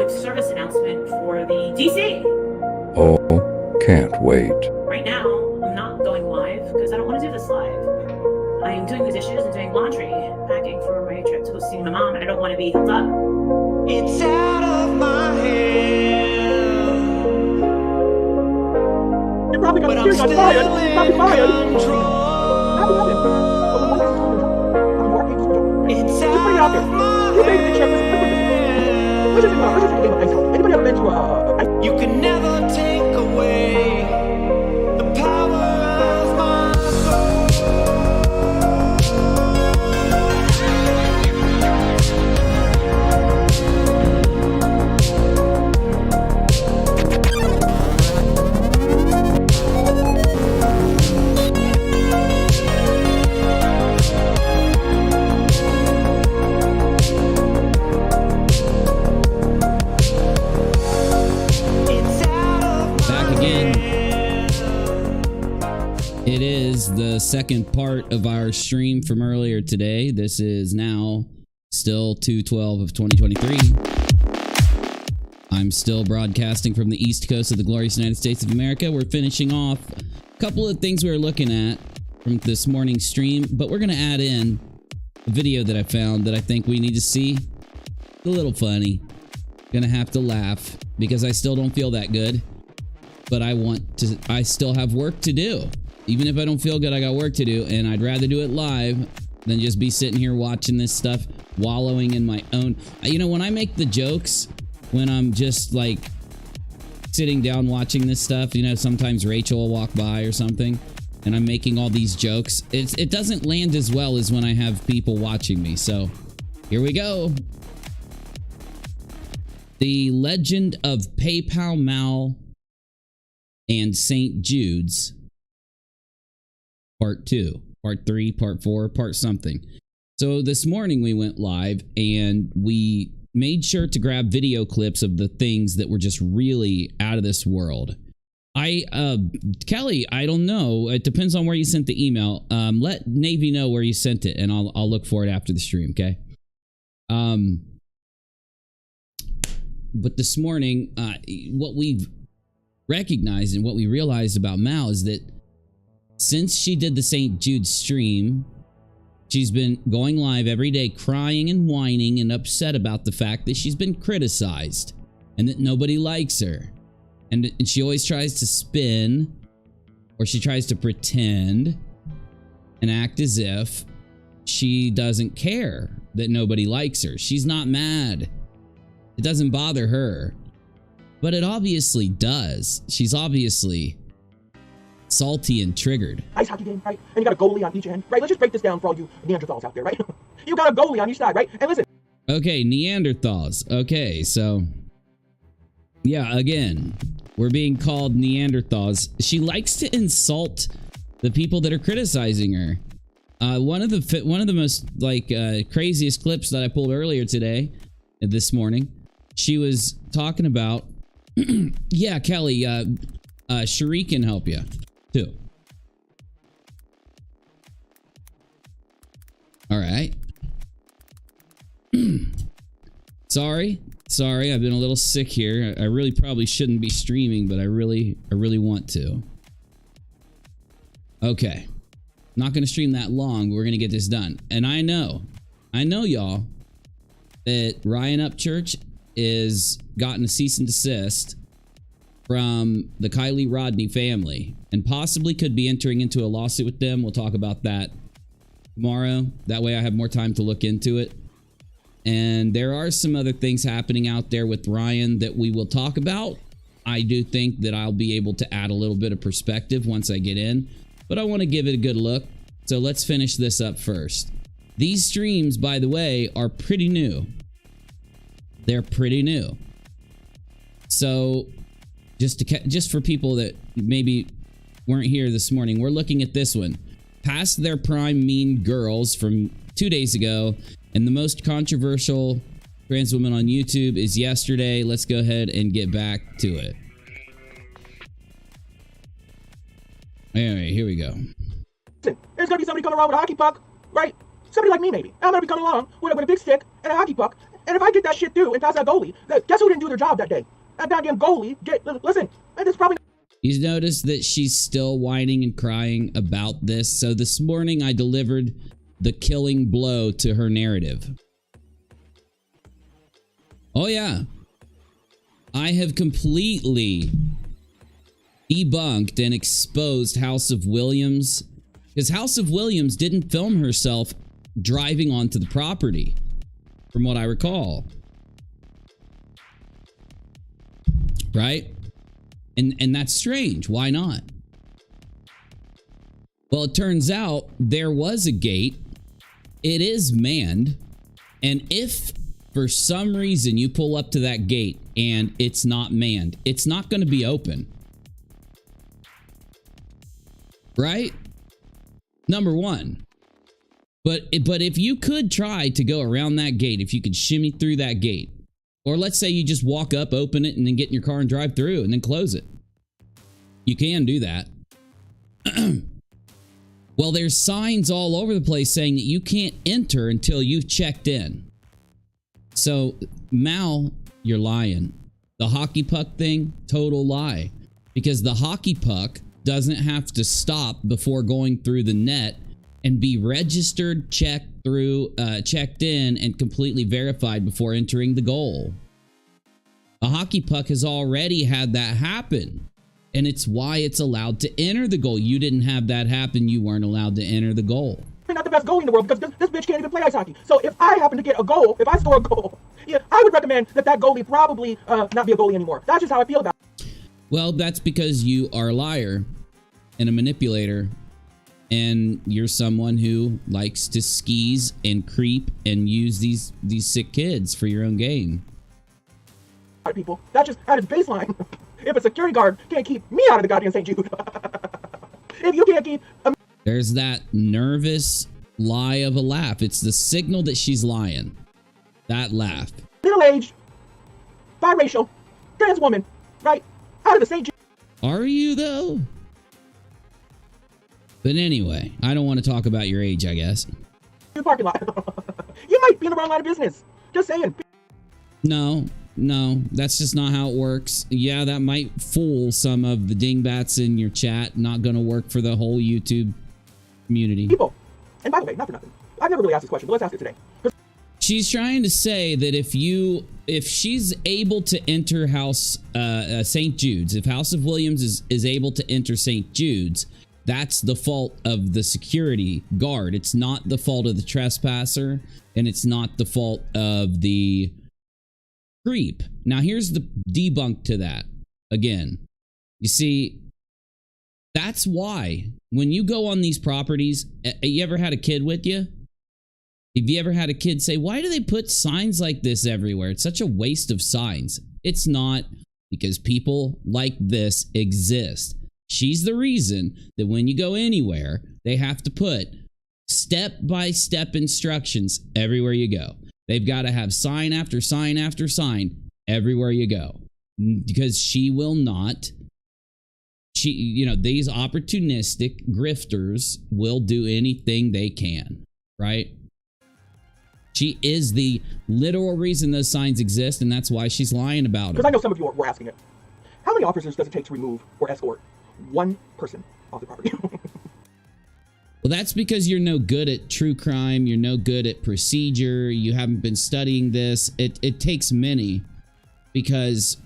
public service announcement for the DC. Oh, can't wait. Right now, I'm not going live because I don't want to do this live. I'm doing the dishes and doing laundry, packing for my trip to go see my mom, and I don't want to be held up. It's out of my hand. You're probably But gonna I'm steer still got fired. Probably fired. control. It's Just put it out there. You made a big check. Let's just take a game of ice hockey. Anybody ever been to a You can never take away the power of my soul. It is the second part of our stream from earlier today. This is now still 2/12 of 2023. I'm still broadcasting from the East Coast of the glorious United States of America. We're finishing off a couple of things we were looking at from this morning's stream, but we're going to add in a video that I found that I think we need to see. It's a little funny. Gonna have to laugh because I still don't feel that good, but I still have work to do. Even if I don't feel good, I got work to do, and I'd rather do it live than just be sitting here watching this stuff, wallowing in my own. You know, when I make the jokes, when I'm just like sitting down watching this stuff, you know, sometimes Rachel will walk by or something, and I'm making all these jokes. It doesn't land as well as when I have people watching me. So here we go. The Legend of PayPal Mal and St. Jude's. Part 2, Part 3, Part 4, Part something. So this morning we went live and we made sure to grab video clips of the things that were just really out of this world. Kelly, I don't know. It depends on where you sent the email. Let Navy know where you sent it and I'll look for it after the stream, okay? But this morning, what we've recognized and what we realized about Mal is that since she did the St. Jude stream, she's been going live every day crying and whining and upset about the fact that she's been criticized and that nobody likes her. And she always tries to spin, or she tries to pretend and act as if she doesn't care that nobody likes her. She's not mad. It doesn't bother her. But it obviously does. She's obviously salty and triggered. ice hockey game, right? And you got a goalie on each end, right? Let's just break this down for all you Neanderthals out there, right? You got a goalie on each side, right? And listen. Okay, Neanderthals. Okay, so yeah, again, we're being called Neanderthals. She likes to insult the people that are criticizing her. One of the most like craziest clips that I pulled earlier today, this morning, she was talking about. Yeah, Kelly, Cherie can help you too. All right. Sorry, I've been a little sick here. I really probably shouldn't be streaming, but I really want to. Okay. Not going to stream that long, but we're going to get this done. And I know y'all that Ryan Upchurch is gotten a cease and desist from the Kylie Rodney family and possibly could be entering into a lawsuit with them. We'll talk about that tomorrow. That way I have more time to look into it. And there are some other things happening out there with Ryan that we will talk about. I do think that I'll be able to add a little bit of perspective once I get in, but I want to give it a good look. So let's finish this up first. These streams, by the way, are pretty new. They're pretty new. So just for people that maybe weren't here this morning, we're looking at this one. Past their prime mean girls from 2 days ago, and the most controversial trans woman on YouTube is yesterday. Let's go ahead and get back to it. Anyway, here we go. Listen, there's gonna be somebody coming around with a hockey puck, right? Somebody like me, maybe. I'm gonna be coming along with a big stick and a hockey puck, And if I get that shit through and pass that goalie, guess who didn't do their job that day? That goddamn goalie. Listen, and it's probably. You notice that she's still whining and crying about this. So this morning I delivered the killing blow to her narrative. Oh yeah. I have completely debunked and exposed House of Williams, because House of Williams didn't film herself driving onto the property, from what I recall. Right? And that's strange. Why not? Well, it turns out there was a gate. It is manned. And if for some reason you pull up to that gate and it's not manned, it's not going to be open. Right? Number one. But if you could try to go around that gate, if you could shimmy through that gate, or let's say you just walk up, open it, and then get in your car and drive through and then close it. You can do that. Well, there's signs all over the place saying that you can't enter until you've checked in. So, Mal, you're lying. The hockey puck thing, total lie. Because the hockey puck doesn't have to stop before going through the net and be registered, checked in, and completely verified before entering the goal. A hockey puck has already had that happen, and it's why it's allowed to enter the goal. You didn't have that happen. You weren't allowed to enter the goal. Not the best goalie in the world, because this bitch can't even play ice hockey. So if I happen to get a goal, if I score a goal, yeah, I would recommend that goalie probably not be a goalie anymore. That's just how I feel about it. Well, that's because you are a liar and a manipulator, and you're someone who likes to skis and creep and use these sick kids for your own gain. People, that's just at its baseline. If a security guard can't keep me out of the goddamn St. Jude, if you can't keep there's that nervous lie of a laugh. It's the signal that she's lying. That laugh. Middle-aged, biracial, trans woman, right, out of the St. Jude. Are you though? But anyway, I don't want to talk about your age, I guess. Parking lot. You might be in the wrong line of business. Just saying. No, that's just not how it works. Yeah, that might fool some of the dingbats in your chat. Not gonna work for the whole YouTube community. People, and by the way, not for nothing, I've never really asked this question, but let's ask it today. She's trying to say that if she's able to enter St. Jude's, if House of Williams is able to enter St. Jude's, that's the fault of the security guard. It's not the fault of the trespasser, and it's not the fault of the creep. Now, here's the debunk to that. Again, you see, that's why when you go on these properties, you ever had a kid with you? Have you ever had a kid say, why do they put signs like this everywhere? It's such a waste of signs. It's not, because people like this exist. She's the reason that when you go anywhere, they have to put step-by-step instructions everywhere you go. They've got to have sign after sign after sign everywhere you go. Because she will not, these opportunistic grifters will do anything they can, right? She is the literal reason those signs exist, and that's why she's lying about it. Because I know some of you were asking it. How many officers does it take to remove or escort one person off the property? Well, that's because you're no good at true crime. You're no good at procedure. You haven't been studying this. It takes many, because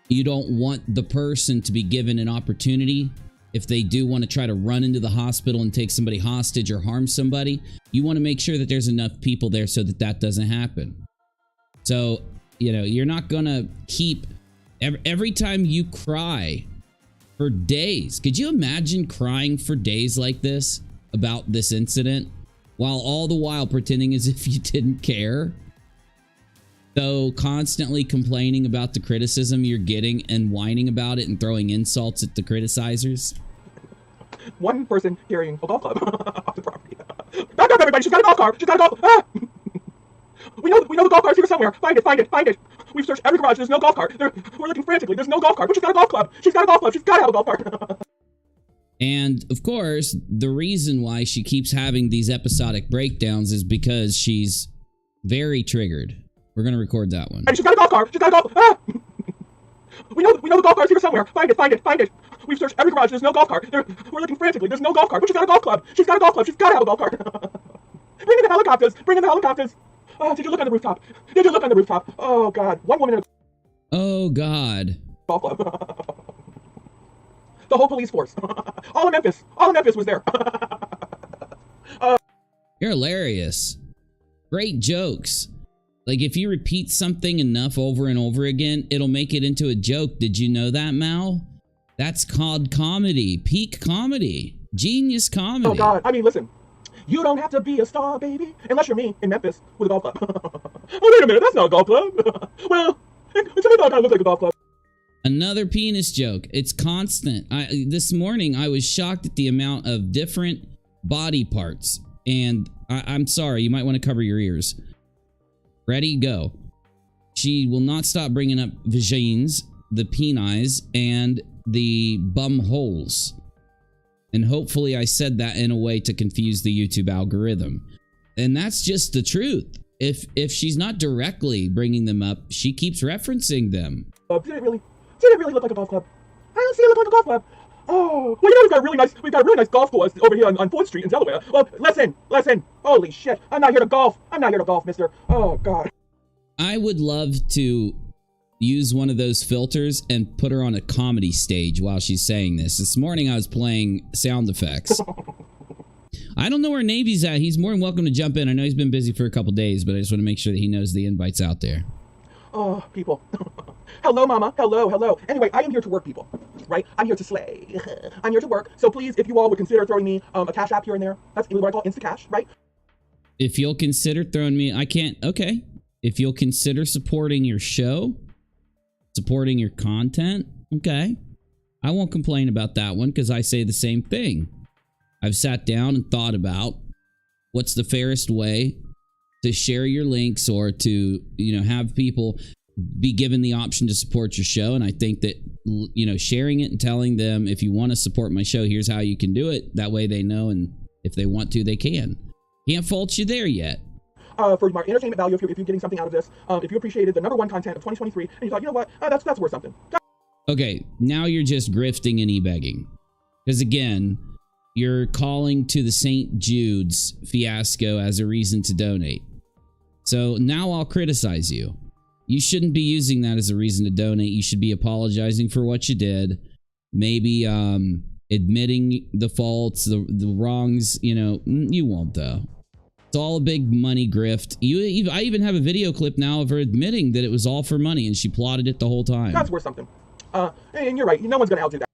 you don't want the person to be given an opportunity. If they do want to try to run into the hospital and take somebody hostage or harm somebody, you want to make sure that there's enough people there so that doesn't happen. So, you're not going to keep every time you cry for days. Could you imagine crying for days like this about this incident, while all the while pretending as if you didn't care? So constantly complaining about the criticism you're getting and whining about it and throwing insults at the criticizers. One person carrying a golf club off the property. Back up, everybody! She's got a golf cart! She's got a golf... Ah! We know the golf cart's here somewhere. Find it. We've searched every garage. There's no golf cart. We're looking frantically. There's no golf cart. But she's got a golf club. She's got to have a golf cart. And, of course, the reason why she keeps having these episodic breakdowns is because she's Very triggered. We're gonna record that one. Hey, she's got a golf cart. She's got a golf. Ah! We know the golf cart's here somewhere. Find it, find it, find it. We've searched every garage. There's no golf cart. We're looking frantically. There's no golf cart. But she's got a golf club. She's got a golf club. She's got to have a golf cart. Bring in the helicopters. Bring in the helicopters. Oh, did you look on the rooftop? Did you look on the rooftop? Oh, God. One woman in a Oh, God. golf club. The whole police force. All of Memphis. All of Memphis was there. You're hilarious. Great jokes. Like, if you repeat something enough over and over again, it'll make it into a joke. Did you know that, Mal? That's called comedy. Peak comedy. Genius comedy. Oh, God. I mean, listen. You don't have to be a star, baby. Unless you're me in Memphis with a golf club. Oh, wait a minute. That's not a golf club. Well, to me, that kind of looks like a golf club. Another penis joke. It's constant. This morning, I was shocked at the amount of different body parts. And I'm sorry, you might want to cover your ears. Ready? Go. She will not stop bringing up vagines, the penis, and the bum holes. And hopefully I said that in a way to confuse the YouTube algorithm. And that's just the truth. If she's not directly bringing them up, she keeps referencing them. Did it really look like a golf club? I don't see it look like a golf club. Oh, well, you know, we've got a really nice golf course over here on 4th Street in Delaware. Well, listen. Holy shit. I'm not here to golf. Mister. Oh, God. I would love to use one of those filters and put her on a comedy stage while she's saying this. This morning I was playing sound effects. I don't know where Navy's at. He's more than welcome to jump in. I know he's been busy for a couple days, but I just want to make sure that he knows the invite's out there. Oh, people. Hello, mama. Hello. Anyway, I am here to work, people. Right? I'm here to slay. I'm here to work. So please, if you all would consider throwing me a cash app here and there. That's what I call Insta-Cash, right? If you'll consider throwing me... Okay. If you'll consider supporting your show, supporting your content, okay. I won't complain about that one because I say the same thing. I've sat down and thought about what's the fairest way to share your links or to, have people be given the option to support your show. And I think that, sharing it and telling them, if you want to support my show, here's how you can do it. That way they know, and if they want to, they can. Can't fault you there yet. For my entertainment value, if you're getting something out of this, if you appreciated the #1 content of 2023, and you thought, you know what, that's worth something. Okay, now you're just grifting and e-begging. Because again, you're calling to the St. Jude's fiasco as a reason to donate. So now I'll criticize you. You shouldn't be using that as a reason to donate. You should be apologizing for what you did. Maybe admitting the faults, the wrongs. You won't though. It's all a big money grift. I even have a video clip now of her admitting that it was all for money and she plotted it the whole time. That's worth something. And you're right. No one's gonna outdo that.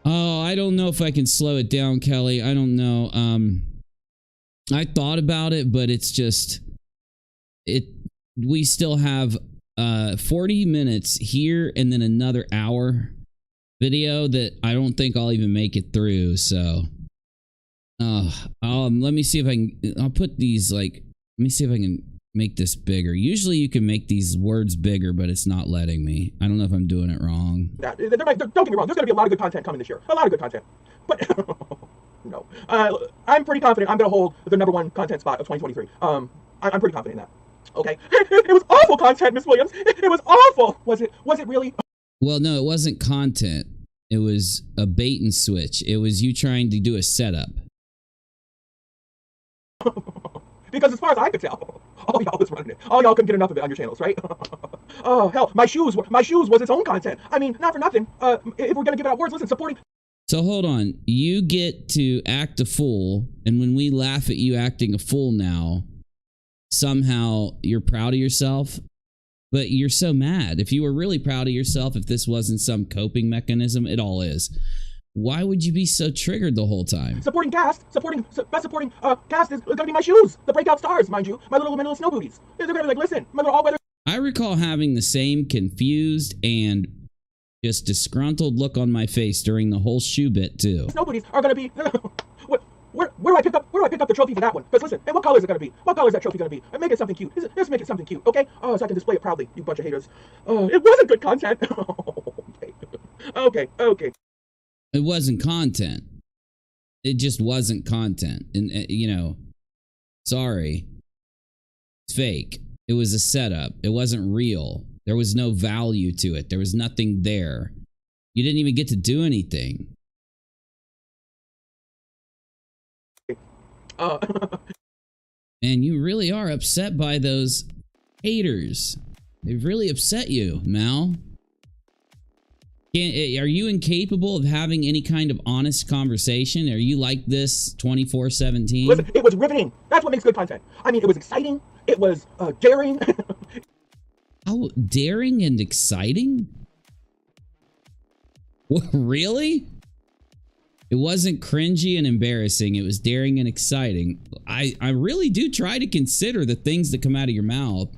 Oh, I don't know if I can slow it down, Kelly. I don't know. I thought about it, but it's just we still have 40 minutes here and then another hour video that I don't think I'll even make it through. So, let me see if I can. I'll put these let me see if I can make this bigger. Usually you can make these words bigger, but it's not letting me. I don't know if I'm doing it wrong. Don't get me wrong. There's gonna be a lot of good content coming this year. A lot of good content, but no. I'm pretty confident I'm gonna hold the #1 content spot of 2023. I'm pretty confident in that. Okay. It was awful content, Miss Williams. It was awful. Was it really? Well, no, it wasn't content. It was a bait and switch. It was you trying to do a setup. Because as far as I could tell, all y'all was running it. All y'all couldn't get enough of it on your channels, right? Oh hell, my shoes was its own content. I mean, not for nothing. If we're gonna give out words, listen, supporting. So hold on, you get to act a fool, and when we laugh at you acting a fool now, somehow you're proud of yourself, but you're so mad. If you were really proud of yourself, if this wasn't some coping mechanism, it all is. Why would you be so triggered the whole time? Supporting Cast is gonna be my shoes, the breakout stars, mind you, my little snow booties. They're gonna be like, listen, my little all-weather. I recall having the same confused and just disgruntled look on my face during the whole shoe bit too. Snow booties are gonna be. Where do I pick up the trophy for that one? Because listen, what color is it gonna be? What color is that trophy gonna be? Make it something cute. Let's make it something cute, okay? Oh, so I can display it proudly, you bunch of haters. Oh, it wasn't good content. Okay. It wasn't content. It just wasn't content. And, sorry. It's fake. It was a setup. It wasn't real. There was no value to it. There was nothing there. You didn't even get to do anything. And you really are upset by those haters. They've really upset you, Mal. Are you incapable of having any kind of honest conversation? Are you like this 24/17? Listen, it was riveting. That's what makes good content. I mean, it was exciting. It was daring. How daring and exciting? What, really? It wasn't cringy and embarrassing. It was daring and exciting. I really do try to consider the things that come out of your mouth.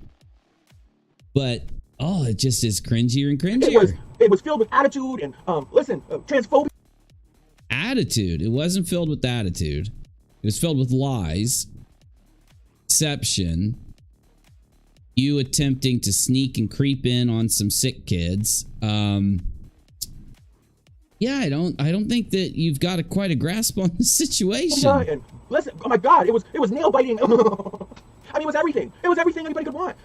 But, oh, it just is cringier and cringier. It was filled with attitude and, transphobia. Attitude. It wasn't filled with attitude. It was filled with lies. Deception. You attempting to sneak and creep in on some sick kids. Yeah, I don't think that you've got quite a grasp on the situation. And listen, oh my God, it was nail biting. I mean, it was everything. It was everything anybody could want.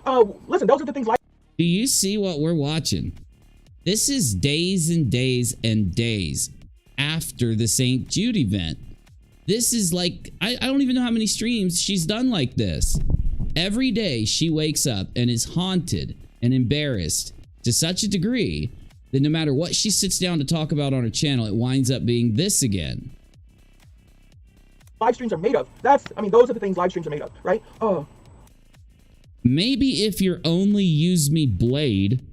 Listen, those are the things like. Do you see what we're watching? This is days and days and days after the St. Jude event. This is like, I don't even know how many streams she's done like this. Every day she wakes up and is haunted and embarrassed to such a degree that no matter what she sits down to talk about on her channel, it winds up being this again. Live streams are made of. Those are the things live streams are made of, right? Maybe if you're only Use Me Blade,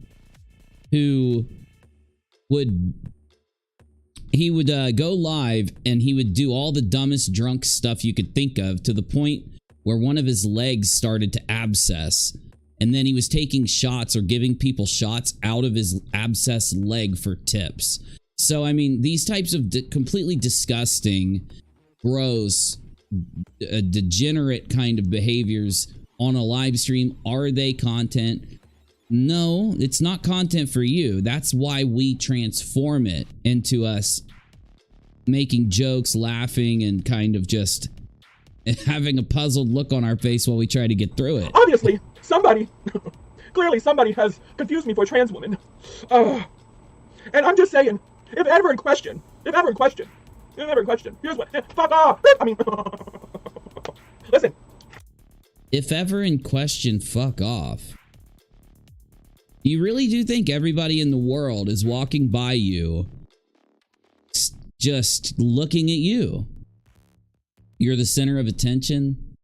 who would go live and he would do all the dumbest drunk stuff you could think of, to the point where one of his legs started to abscess, and then he was taking shots or giving people shots out of his abscess leg for tips. So, I mean, these types of completely disgusting, gross, degenerate kind of behaviors on a live stream, are they content? No, it's not content for you. That's why we transform it into us making jokes, laughing, and kind of just having a puzzled look on our face while we try to get through it. Obviously, clearly somebody has confused me for a trans woman. And I'm just saying, if ever in question, here's what, fuck off. I mean, listen. If ever in question, fuck off. You really do think everybody in the world is walking by you, just looking at you? You're the center of attention.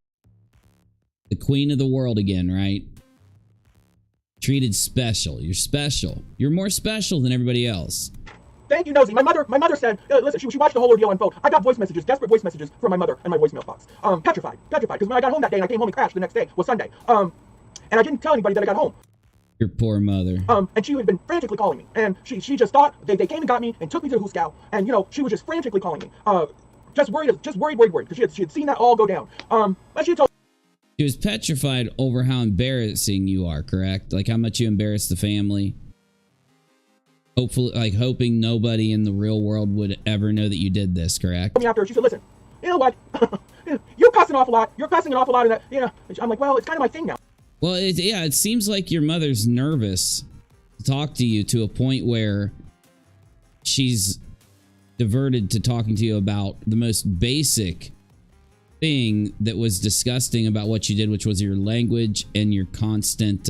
The queen of the world again, right? Treated special. You're special. You're more special than everybody else. Thank you, Nosy. My mother said, listen, she watched the whole ordeal unfold. I got voice messages, desperate voice messages from my mother and my voicemail box. Petrified, because when I got home that day and I came home and crashed the next day was Sunday. And I didn't tell anybody that I got home. Your poor mother. And she had been frantically calling me, and she just thought they came and got me and took me to the Hooskow, and you know, she was just frantically calling me. Just worried, because she had seen that all go down. But she told. She was petrified over how embarrassing you are, correct? Like how much you embarrass the family. Hopefully, like hoping nobody in the real world would ever know that you did this, correct? After she said, listen, you know what? You're cussing an awful lot. You're cussing an awful lot of that. You know, I'm like, well, it's kind of my thing now. Well, it seems like your mother's nervous to talk to you to a point where she's diverted to talking to you about the most basic thing that was disgusting about what you did, which was your language and your constant,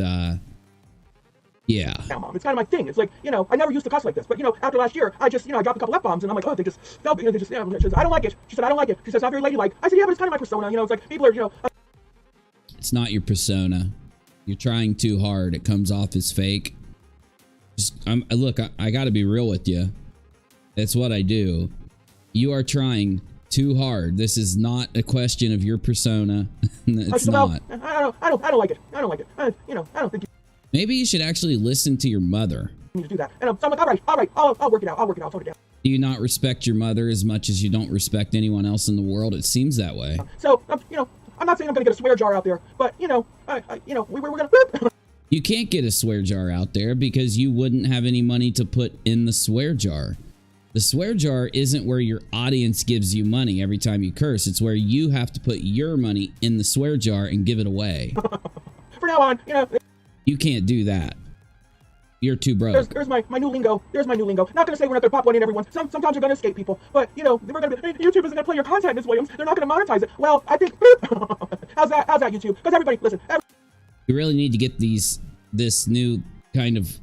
yeah. Now, Mom, it's kind of my thing. It's like, you know, I never used to cuss like this, but, you know, after last year, I just, you know, I dropped a couple F-bombs, and I'm like, oh, they just felt, you know, they just, you know, she says, I don't like it. She said, I don't like it. She says, not very ladylike. I said, yeah, but it's kind of my persona, you know, it's like, people are, you know. It's not your persona. You're trying too hard. It comes off as fake. Just, look, I gotta be real with you. That's what I do. You are trying too hard. This is not a question of your persona. It's not. I don't like it. I don't like it. You know, I don't think you Maybe you should actually listen to your mother. need to do that. And so I'm like, all right, I'll work it out. I'll tone it down. Do you not respect your mother as much as you don't respect anyone else in the world? It seems that way. So, you know, I'm not saying I'm going to get a swear jar out there, but, you know, we're going to... You can't get a swear jar out there because you wouldn't have any money to put in the swear jar. The swear jar isn't where your audience gives you money every time you curse. It's where you have to put your money in the swear jar and give it away. now on, you know, You can't do that. You're too broke. there's my new lingo. There's my new lingo. Not gonna say we're not gonna pop one in every once. Sometimes you're gonna escape people, but you know we're gonna be, YouTube isn't gonna play your content, Miss Williams. They're not gonna monetize it. Well, I think how's that YouTube? Because everybody, listen. You really need to get this new kind of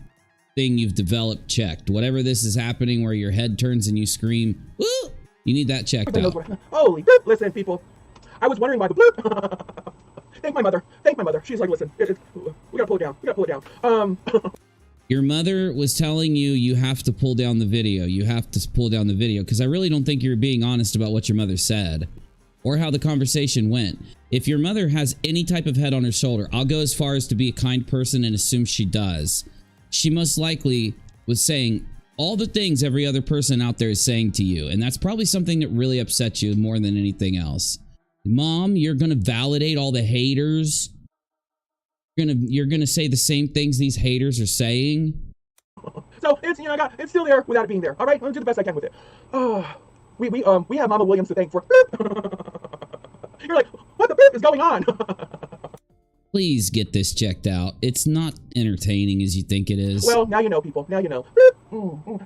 thing you've developed checked. Whatever this is happening where your head turns and you scream, woo! You need that checked out. Holy bloop. Listen, people. I was wondering why the bloop. Thank my mother. Thank my mother. She's like, listen, we gotta pull it down. We gotta pull it down. Your mother was telling you have to pull down the video. You have to pull down the video because I really don't think you're being honest about what your mother said or how the conversation went. If your mother has any type of head on her shoulder, I'll go as far as to be a kind person and assume she does. She most likely was saying all the things every other person out there is saying to you, and that's probably something that really upsets you more than anything else. Mom, you're gonna validate all the haters. You're gonna say the same things these haters are saying. So it's it's still there without it being there. All right, I'm gonna do the best I can with it. We have Mama Williams to thank for. You're like, what the is going on? Please get this checked out. It's not entertaining as you think it is. Well, now you know, people. Now you know.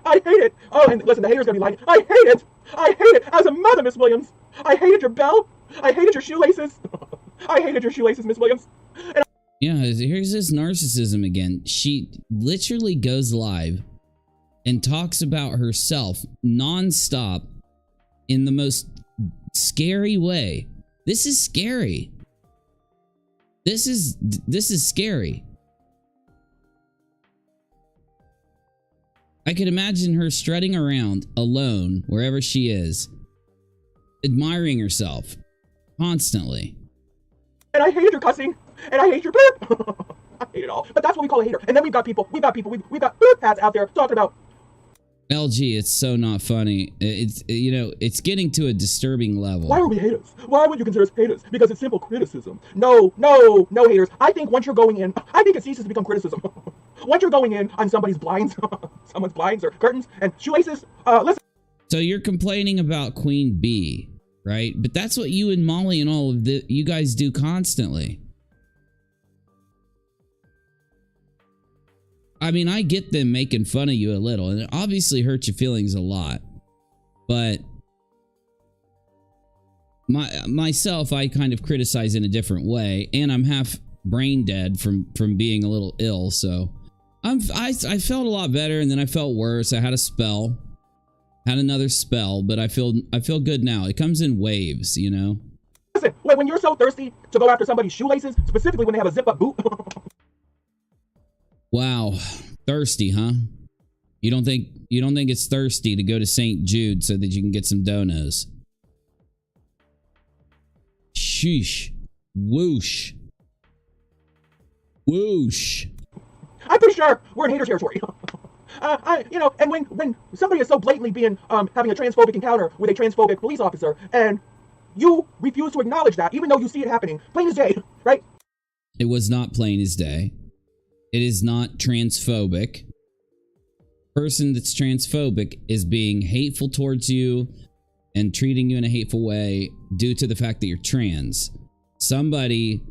I hate it. Oh, and listen, the haters gonna be like, I hate it. I hate it. As a mother, Miss Williams, I hated your belt. I hated your shoelaces. I hated your shoelaces, Miss Williams. And yeah, here's this narcissism again. She literally goes live and talks about herself nonstop in the most scary way. This is scary. This is scary. I could imagine her strutting around alone wherever she is, admiring herself constantly. And I hated your cussing. And I hate your bloop. I hate it all. But that's what we call a hater. And then we've got bloop hats out there talking about. LG, it's so not funny. It's, you know, it's getting to a disturbing level. Why are we haters? Why would you consider us haters? Because it's simple criticism. No haters. I think once you're going in, I think it ceases to become criticism. Once you're going in on somebody's blinds, someone's blinds or curtains and shoelaces, listen. So you're complaining about Queen Bee, right? But that's what you and Molly and all of you guys do constantly. I mean, I get them making fun of you a little, and it obviously hurts your feelings a lot. But myself, I kind of criticize in a different way, and I'm half brain dead from being a little ill. So I felt a lot better, and then I felt worse. I had a spell, had another spell, but I feel good now. It comes in waves, you know. Listen, when you're so thirsty to go after somebody's shoelaces, specifically when they have a zip-up boot. Wow, thirsty, huh? You don't think it's thirsty to go to St. Jude so that you can get some donos? Sheesh. Whoosh. Whoosh. I'm pretty sure we're in hater territory. And when somebody is so blatantly being having a transphobic encounter with a transphobic police officer, and you refuse to acknowledge that, even though you see it happening, plain as day, right? It was not plain as day. It is not transphobic. Person that's transphobic is being hateful towards you and treating you in a hateful way due to the fact that you're trans. Somebody,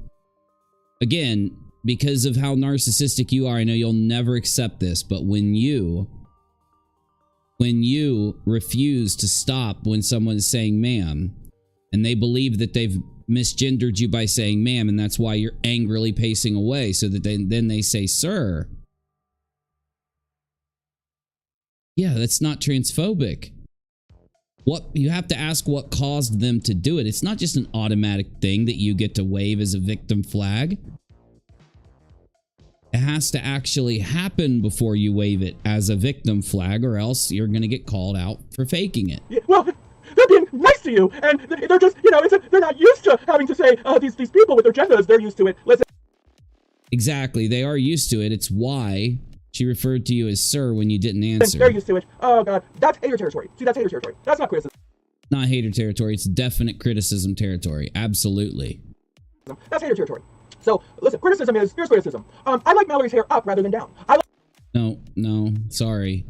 again, because of how narcissistic you are, I know you'll never accept this, but when you refuse to stop when someone is saying ma'am, and they believe that they've misgendered you by saying ma'am, and that's why you're angrily pacing away so that then they say sir. Yeah, that's not transphobic. What you have to ask what caused them to do it. It's not just an automatic thing that you get to wave as a victim flag. It has to actually happen before you wave it as a victim flag, or else you're going to get called out for faking it. Yeah, well, they're being nice to you, and they're just, they're not used to having to say, these people with their genders, they're used to it. Listen. Exactly, they are used to it. It's why she referred to you as sir when you didn't answer. They're used to it. Oh, God. That's hater territory. See, that's hater territory. That's not criticism. Not hater territory. It's definite criticism territory. Absolutely. That's hater territory. So, listen, here's criticism. I like Mallory's hair up rather than down. No, sorry.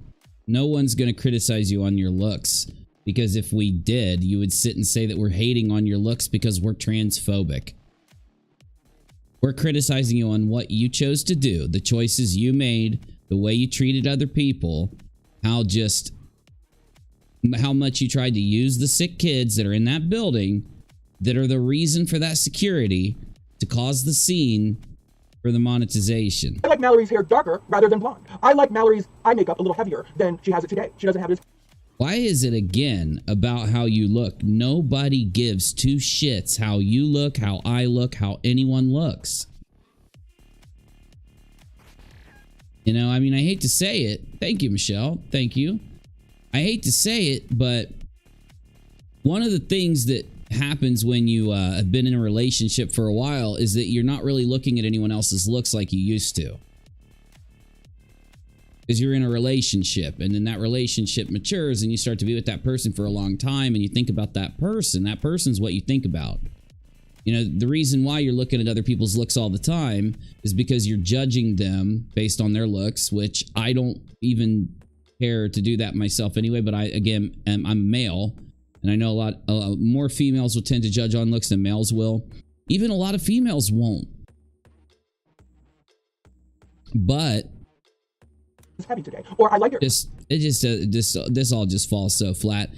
No one's going to criticize you on your looks. Because if we did, you would sit and say that we're hating on your looks because we're transphobic. We're criticizing you on what you chose to do, the choices you made, the way you treated other people, how much you tried to use the sick kids that are in that building that are the reason for that security to cause the scene for the monetization. I like Mallory's hair darker rather than blonde. I like Mallory's eye makeup a little heavier than she has it today. She doesn't have this. Why is it again about how you look? Nobody gives two shits how you look, how I look, how anyone looks. You know, I mean, I hate to say it. Thank you, Michelle. Thank you. I hate to say it, but one of the things that happens when you have been in a relationship for a while is that you're not really looking at anyone else's looks like you used to. Because you're in a relationship, and then that relationship matures and you start to be with that person for a long time and you think about that person's what you think about. You know, the reason why you're looking at other people's looks all the time is because you're judging them based on their looks, which I don't even care to do that myself anyway, but I'm male, and I know a lot more females will tend to judge on looks than males will. Even a lot of females won't. But Heavy today, or I like your. this all just falls so flat.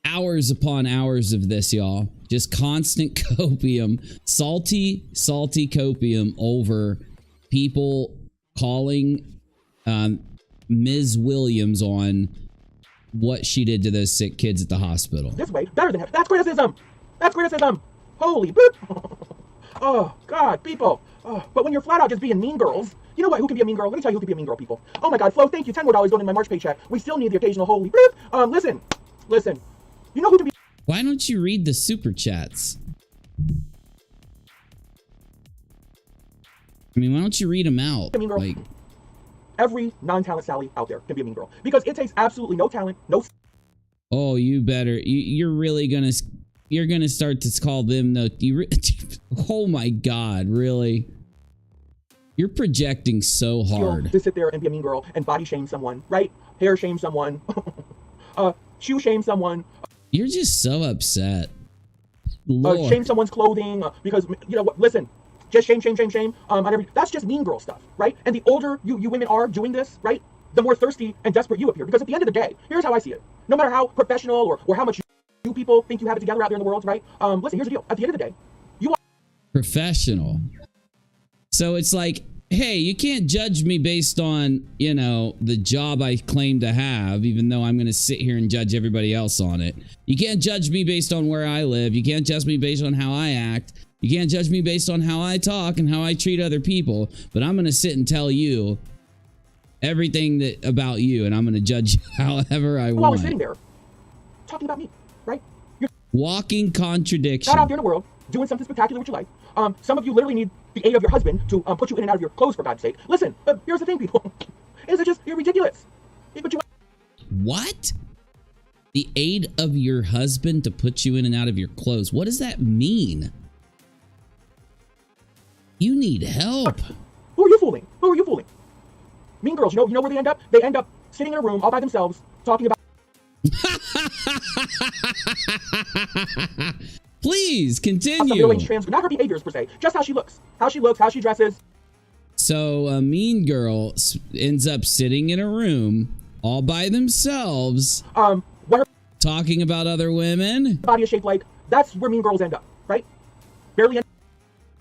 Hours upon hours of this, y'all. Just constant copium, salty copium over people calling Ms. Williams on what she did to those sick kids at the hospital. This way, better than him. That's criticism. That's criticism. Holy boop. Oh God, people. But when you're flat out just being mean girls. You know what? Who can be a mean girl? Let me tell you who can be a mean girl, people. Oh my God, Flo, thank you. $10 more going in my March paycheck. We still need the occasional holy bloop. Listen. You know who can be? Why don't you read the super chats? I mean, why don't you read them out? A mean girl. Like, every non-talent Sally out there can be a mean girl because it takes absolutely no talent, no. oh, you better. You're really gonna. You're gonna start to call them the. Oh my God, really? You're projecting so hard. To sit there and be a mean girl and body shame someone, right? Hair shame someone, shoe shame someone. You're just so upset. Shame someone's clothing because you know what? Listen, just shame. That's just mean girl stuff, right? And the older you women are doing this, right? The more thirsty and desperate you appear. Because at the end of the day, here's how I see it. No matter how professional or how much you people think you have it together out there in the world, right? Listen, here's the deal. At the end of the day, you are professional. So it's like, hey, you can't judge me based on, you know, the job I claim to have, even though I'm going to sit here and judge everybody else on it. You can't judge me based on where I live. You can't judge me based on how I act. You can't judge me based on how I talk and how I treat other people. But I'm going to sit and tell you everything about you, and I'm going to judge you however I want. always sitting there talking about me, right? You're walking contradiction. not out there in the world doing something spectacular with your life. Some of you literally need the aid of your husband to put you in and out of your clothes, for God's sake. Listen, here's the thing, people. Is it just, you're ridiculous. But you... What? The aid of your husband to put you in and out of your clothes. What does that mean? You need help. Who are you fooling? Who are you fooling? Mean girls, you know where they end up? They end up sitting in a room all by themselves talking about... Please continue. Not her behaviors per se, just how she looks, how she dresses. So a mean girl ends up sitting in a room all by themselves, What her talking about other women. body is shaped like. That's where mean girls end up, right? Barely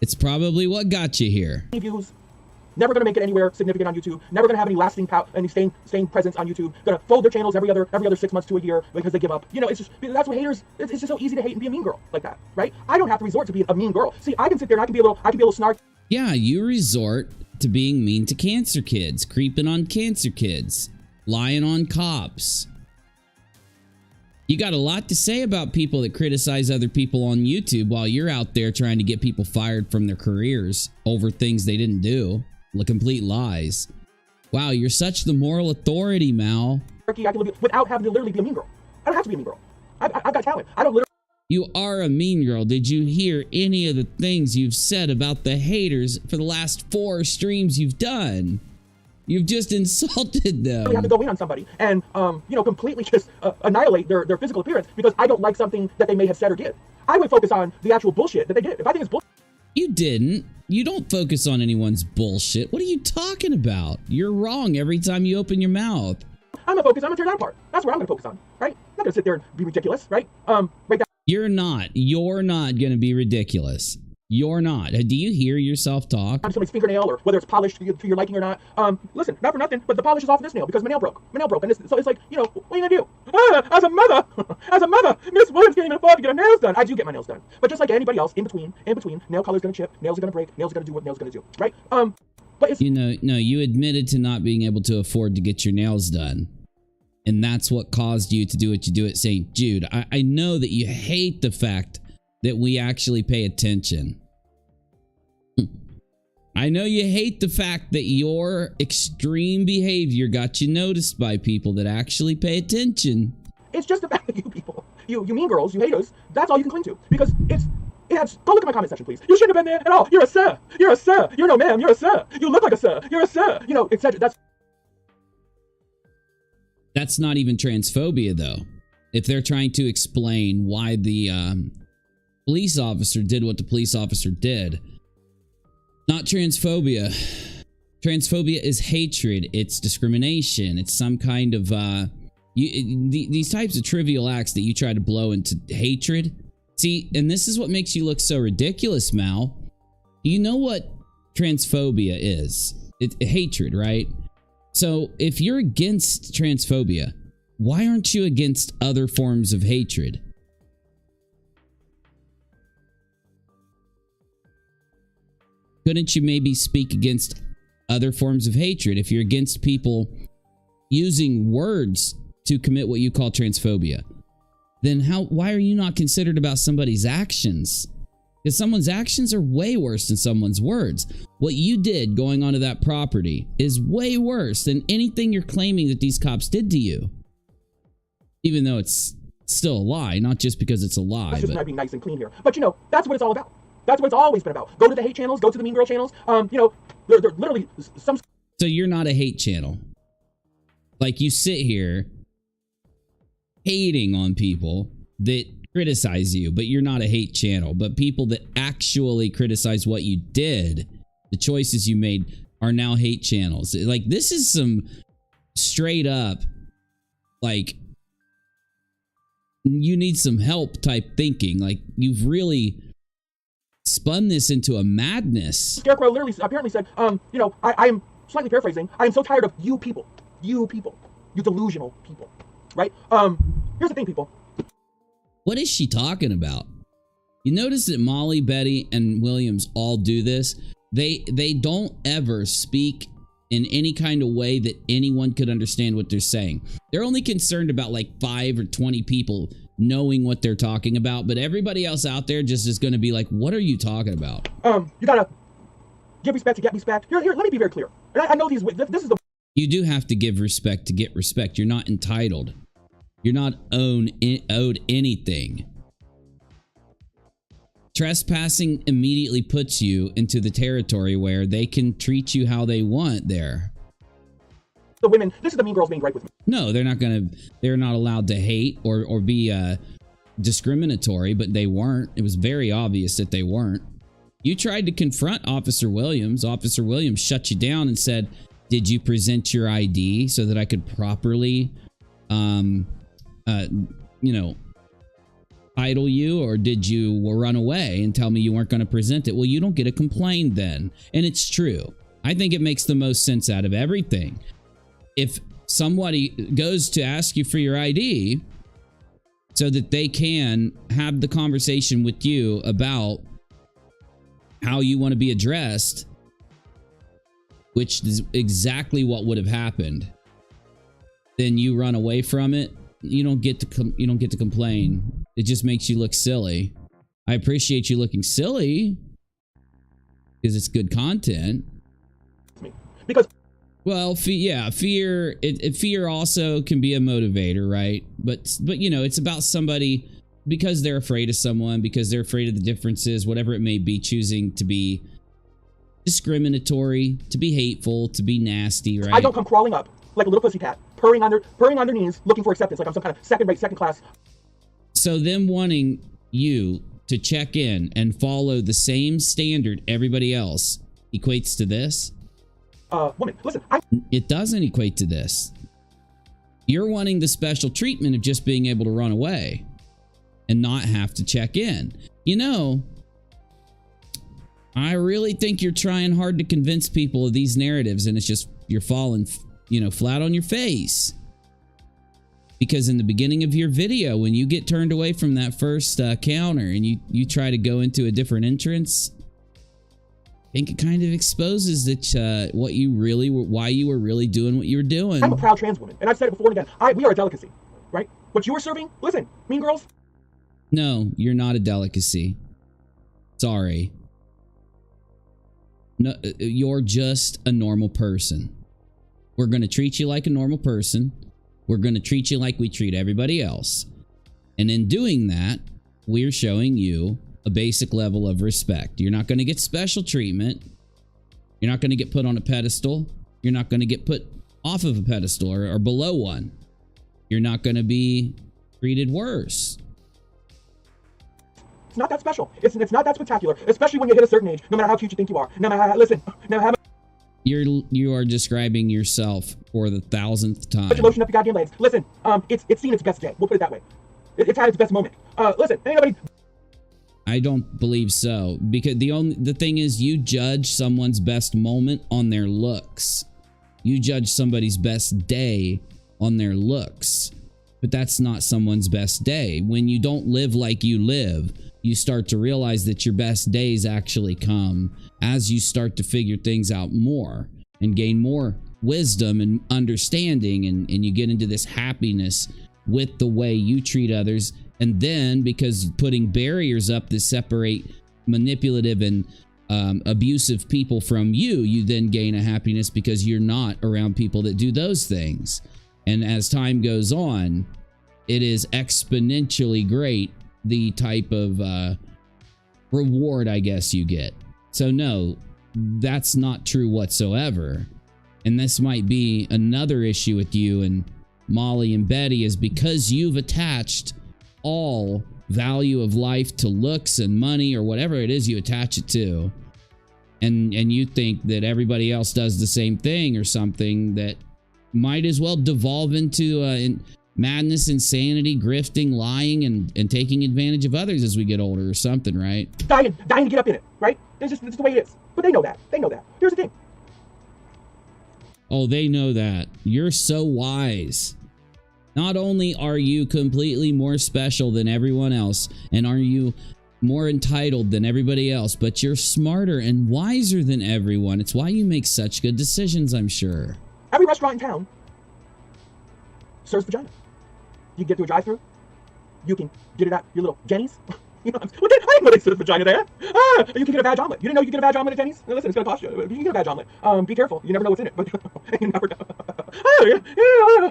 It's probably what got you here. any views. Never gonna make it anywhere significant on YouTube. Never gonna have any lasting any staying presence on YouTube. Gonna fold their channels every other 6 months to a year because they give up. You know, it's just, that's what haters. It's just so easy to hate and be a mean girl like that, right? I don't have to resort to being a mean girl. See, I can sit there and I can be a little snarky. Yeah, you resort to being mean to cancer kids, creeping on cancer kids, lying on cops. You got a lot to say about people that criticize other people on YouTube while you're out there trying to get people fired from their careers over things they didn't do. Complete lies. Wow, you're such the moral authority, Mal. I can live without having to literally be a mean girl. I don't have to be a mean girl. I've got talent. I don't literally. You are a mean girl. Did you hear any of the things you've said about the haters for the last 4 streams you've done? You've just insulted them. I have to go in on somebody and, completely just annihilate their physical appearance because I don't like something that they may have said or did. I would focus on the actual bullshit that they did. If I think it's bullshit. You didn't. You don't focus on anyone's bullshit. What are you talking about? You're wrong every time you open your mouth. I'm gonna focus. I'm gonna tear that apart. That's what I'm gonna focus on, right? I'm not gonna sit there and be ridiculous, right? Right. You're not. You're not gonna be ridiculous. You're not. Do you hear yourself talk? Somebody's fingernail, or whether it's polished to your liking or not. Listen, not for nothing, but the polish is off this nail because my nail broke. And so it's like, you know, what are you gonna do? As a mother, Miss Williams can't even afford to get her nails done. I do get my nails done, but just like anybody else, in between, nail color's gonna chip, nails are gonna break, nails are gonna do what nails are gonna do, right? But it's, you know, no, you admitted to not being able to afford to get your nails done. And that's what caused you to do what you do at St. Jude. I know that you hate the fact that we actually pay attention. I know you hate the fact that your extreme behavior got you noticed by people that actually pay attention. It's just the fact that you people, you mean girls, you haters, that's all you can cling to. Because go look at my comment section, please. You shouldn't have been there at all. You're a sir. You're a sir. You're no ma'am. You're a sir. You look like a sir. You're a sir. You know, etc. That's not even transphobia, though. If they're trying to explain why the police officer did what the police officer did. Not transphobia. Transphobia is hatred. It's discrimination. It's some kind of these types of trivial acts that you try to blow into hatred. See, and this is what makes you look so ridiculous, Mal. You know what transphobia is? It's hatred, right? So if you're against transphobia, why aren't you against other forms of hatred? Couldn't you maybe speak against other forms of hatred if you're against people using words to commit what you call transphobia? Then why are you not considered about somebody's actions? Because someone's actions are way worse than someone's words. What you did going onto that property is way worse than anything you're claiming that these cops did to you. Even though it's still a lie, not just because it's a lie. Let's just not be nice and clean here. But you know, that's what it's all about. That's what it's always been about. Go to the hate channels, go to the mean girl channels. You know, they're literally some. So you're not a hate channel. Like you sit here hating on people that criticize you, but you're not a hate channel. But people that actually criticize what you did, the choices you made, are now hate channels. Like, this is some straight up, like, you need some help type thinking. Like, you've really spun this into a madness. Scarecrow literally apparently said, you know, I'm slightly paraphrasing, I am so tired of you people, you delusional people, right? Here's the thing, people. What is she talking about? You notice that Molly, Betty, and Williams all do this. They don't ever speak in any kind of way that anyone could understand what they're saying. They're only concerned about like 5 or 20 people knowing what they're talking about, but everybody else out there just is going to be like, what are you talking about? You gotta give respect to get respect. Here, let me be very clear. And I know this is the... You do have to give respect to get respect. You're not entitled. You're not owed anything. Trespassing immediately puts you into the territory where they can treat you how they want there. The women, this is the mean girls being right with me. No, they're not allowed to hate or be discriminatory, but they weren't. It was very obvious that they weren't. You tried to confront Officer Williams. Officer Williams shut you down and said, did you present your ID so that I could properly, you know, idle you, or did you run away and tell me you weren't going to present it? Well, you don't get a complaint then. And it's true. I think it makes the most sense out of everything. If somebody goes to ask you for your ID so that they can have the conversation with you about how you want to be addressed, which is exactly what would have happened, then you run away from it. You don't get to complain. It just makes you look silly. I appreciate you looking silly because it's good content. Because, well, yeah, fear also can be a motivator, right? But you know, it's about somebody, because they're afraid of someone, because they're afraid of the differences, whatever it may be, choosing to be discriminatory, to be hateful, to be nasty, right? I don't come crawling up like a little pussycat, purring on their knees, looking for acceptance, like I'm some kind of second class. So them wanting you to check in and follow the same standard everybody else equates to this? Woman, listen, It doesn't equate to this. You're wanting the special treatment of just being able to run away and not have to check in. You know, I really think you're trying hard to convince people of these narratives, and it's just you're falling, you know, flat on your face. Because in the beginning of your video, when you get turned away from that first counter and you try to go into a different entrance, I think it kind of exposes that what you really were, why you were really doing what you were doing. I'm a proud trans woman, and I've said it before and again. We are a delicacy, right? What you are serving, listen, mean girls. No, you're not a delicacy. Sorry. No, you're just a normal person. We're going to treat you like a normal person. We're going to treat you like we treat everybody else. And in doing that, we're showing you a basic level of respect. You're not going to get special treatment. You're not going to get put on a pedestal. You're not going to get put off of a pedestal or below one. You're not going to be treated worse. It's not that special. It's not that spectacular, especially when you hit a certain age, no matter how cute you think you are. No matter how, listen, no matter how You are describing yourself for the 1000th time. much emotion up your goddamn legs. Listen, it's seen its best day. We'll put it that way. It's had its best moment. Listen, anybody. I don't believe so, because the thing is, you judge someone's best moment on their looks. You judge somebody's best day on their looks, but that's not someone's best day. When you don't live like you live, you start to realize that your best days actually come as you start to figure things out more and gain more wisdom and understanding, and you get into this happiness with the way you treat others. And then, because putting barriers up that separate manipulative and abusive people from you, you then gain a happiness because you're not around people that do those things. And as time goes on, it is exponentially great, the type of reward, I guess, you get. So no, that's not true whatsoever. And this might be another issue with you and Molly and Betty, is because you've attached all value of life to looks and money or whatever it is you attach it to, and you think that everybody else does the same thing or something that might as well devolve into madness, insanity, grifting, lying, and taking advantage of others as we get older or something, right? Dying to get up in it, right? It's the way it is. But they know that. Here's the thing. Oh, they know that. You're so wise. Not only are you completely more special than everyone else, and are you more entitled than everybody else, but you're smarter and wiser than everyone. It's why you make such good decisions, I'm sure. Every restaurant in town serves vagina. You can get through a drive-thru. You can get it at your little Jenny's. You know, I didn't know they served vagina there. You can get a vag omelet. You didn't know you can get a vag omelet at Jenny's? Now listen, it's going to cost you. You can get a vag omelet. Be careful. You never know what's in it. But you never know.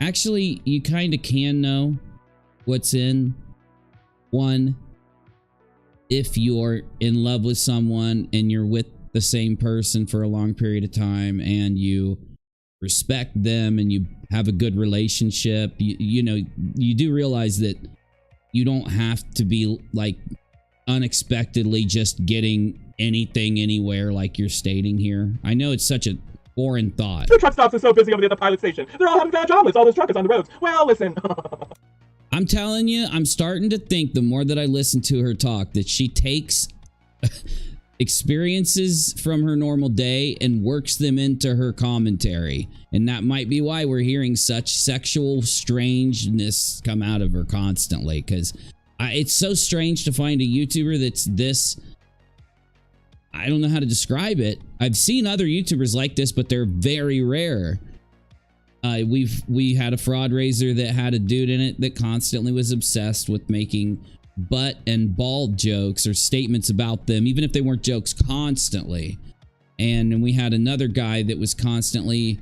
Actually, you kind of can know what's in one if you're in love with someone and you're with the same person for a long period of time and you respect them and you have a good relationship. You know, you do realize that you don't have to be like unexpectedly just getting anything anywhere like you're stating here. I know it's such a foreign thought. The truck stops are so busy over there at the pilot station. They're all having vag omelets. All those truckers on the roads. Well, listen. I'm telling you, I'm starting to think the more that I listen to her talk that she takes experiences from her normal day and works them into her commentary. And that might be why we're hearing such sexual strangeness come out of her constantly. Because it's so strange to find a YouTuber that's this... I don't know how to describe it. I've seen other YouTubers like this, but they're very rare. We had a fraud raiser that had a dude in it that constantly was obsessed with making butt and bald jokes or statements about them, even if they weren't jokes, constantly. And we had another guy that was constantly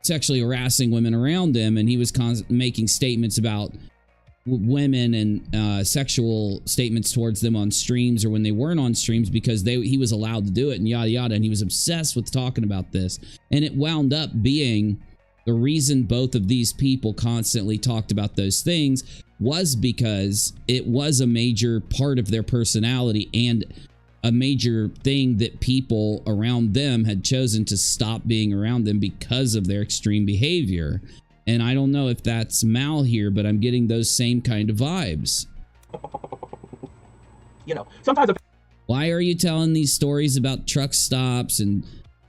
sexually harassing women around him, and he was making statements about women and sexual statements towards them on streams or when they weren't on streams because he was allowed to do it and yada yada, and he was obsessed with talking about this. And it wound up being The reason both of these people constantly talked about those things was because it was a major part of their personality and a major thing that people around them had chosen to stop being around them because of their extreme behavior. And I don't know if that's Mal here, but I'm getting those same kind of vibes. You know, sometimes Why are you telling these stories about truck stops and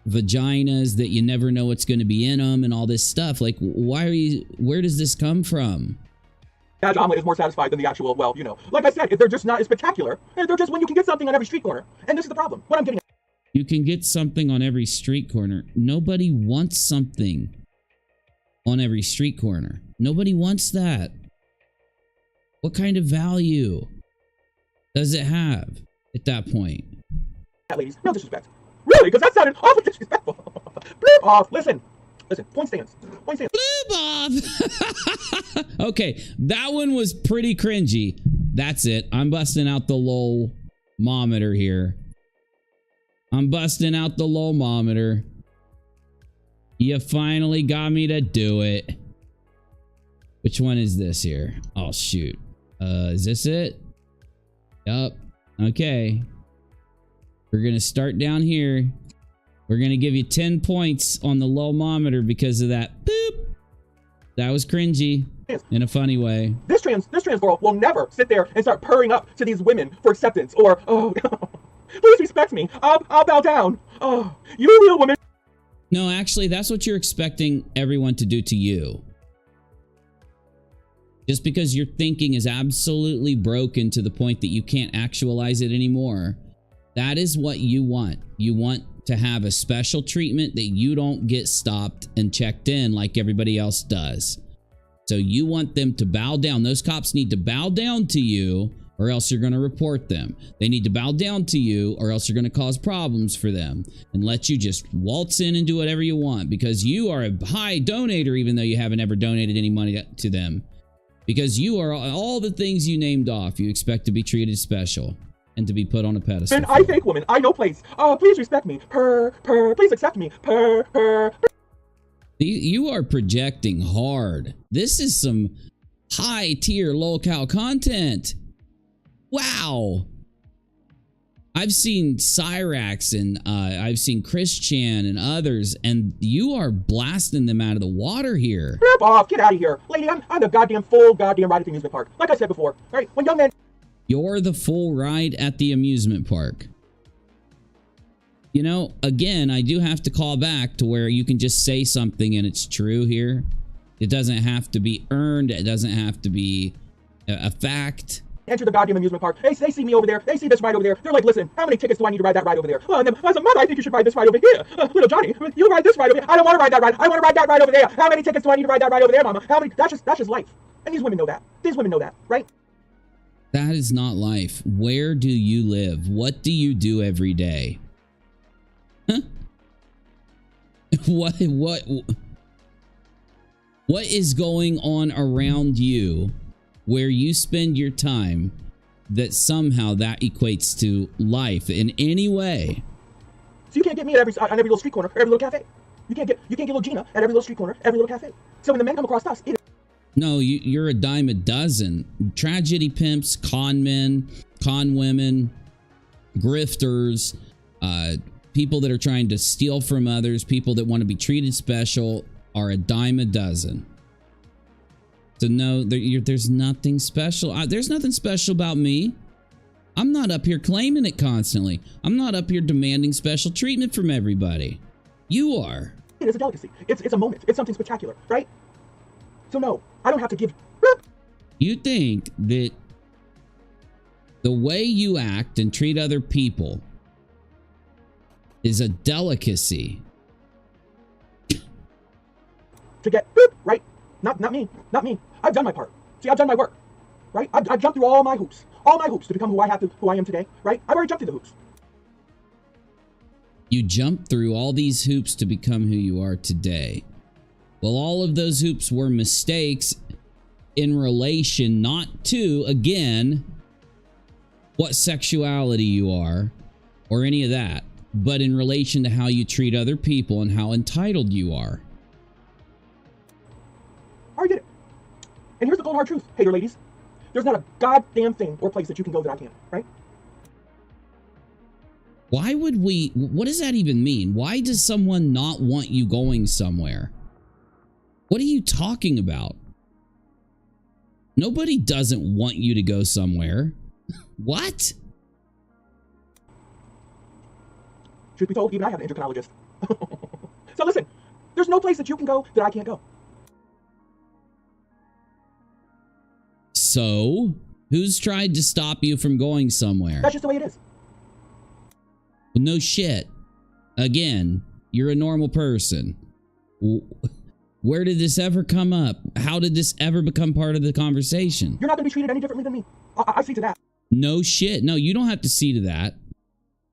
vaginas that you never know what's going to be in them and all this stuff? Like, why are you, where does this come from? a veg omelet is more satisfied than the actual, well, you know, like I said, if they're just not as spectacular. They're just when you can get something on every street corner. And this is the problem. What I'm getting at. You can get something on every street corner. Nobody wants something on every street corner. Nobody wants that. What kind of value does it have at that point? Ladies, no disrespect. Really? Because that sounded awfully disrespectful. Bleep off. Listen, point stands. Bleep off. Okay, that one was pretty cringy. That's it. I'm busting out the lol-mometer here. I'm busting out the lol-mometer. You finally got me to do it. Which one is this here? Oh, shoot. Is this it? Yup. Okay. We're going to start down here. We're going to give you 10 points on the lol-mometer because of that. Boop. That was cringy in a funny way. This trans girl will never sit there and start purring up to these women for acceptance or, oh, please respect me. I'll bow down. Oh, you a real woman. No, actually, that's what you're expecting everyone to do to you. Just because your thinking is absolutely broken to the point that you can't actualize it anymore, that is what you want. You want to have a special treatment that you don't get stopped and checked in like everybody else does. So you want them to bow down. Those cops need to bow down to you or else you're going to report them. They need to bow down to you or else you're going to cause problems for them and let you just waltz in and do whatever you want because you are a high donator even though you haven't ever donated any money to them. Because you are all the things you named off. You expect to be treated special and to be put on a pedestal. And I fake woman. I know place. Please respect me. Please accept me. You are projecting hard. This is some high tier lolcow content. Wow. I've seen Cyrax and I've seen Chris Chan and others, and you are blasting them out of the water here. Rip off, get out of here. Lady, I'm the goddamn full goddamn ride at the amusement park. Like I said before, all right? When young men... You're the full ride at the amusement park. You know, again, I do have to call back to where you can just say something and it's true here. It doesn't have to be earned. It doesn't have to be a fact. Enter the goddamn amusement park. They see me over there. They see this ride over there. They're like, listen, how many tickets do I need to ride that ride over there? And then, as a mother, I think you should ride this ride over here. Little Johnny, you ride this ride over here. I don't want to ride that ride. I want to ride that ride over there. How many tickets do I need to ride that ride over there, mama? How many? That's just life. And these women know that. These women know that, right? That is not life. Where do you live? What do you do every day? Huh? What is going on around you where you spend your time that somehow that equates to life in any way? So you can't get me at on every little street corner, every little cafe. You can't get little Gina at every little street corner, every little cafe. So when the men come across us, no, you're a dime a dozen. Tragedy pimps, con men, con women, grifters, people that are trying to steal from others, people that want to be treated special are a dime a dozen. So no, there's nothing special. There's nothing special about me. I'm not up here claiming it constantly. I'm not up here demanding special treatment from everybody. You are. It is a delicacy. It's a moment. It's something spectacular, right? So no, I don't have to give... You think that the way you act and treat other people is a delicacy. To get boop, right? Not me. I've done my part. See, I've done my work, right? I've jumped through all my hoops to become who I am today, right? I've already jumped through the hoops. You jumped through all these hoops to become who you are today. Well, all of those hoops were mistakes in relation not to, again, what sexuality you are or any of that, but in relation to how you treat other people and how entitled you are. And here's the cold hard truth, hater ladies. There's not a goddamn thing or place that you can go that I can't, right? Why would we? What does that even mean? Why does someone not want you going somewhere? What are you talking about? Nobody doesn't want you to go somewhere. What? Truth be told, even I have an endocrinologist. So listen, there's no place that you can go that I can't go. So, who's tried to stop you from going somewhere? That's just the way it is. Well, no shit. Again, you're a normal person. Where did this ever come up? How did this ever become part of the conversation? You're not going to be treated any differently than me. I see to that. No shit. No, you don't have to see to that.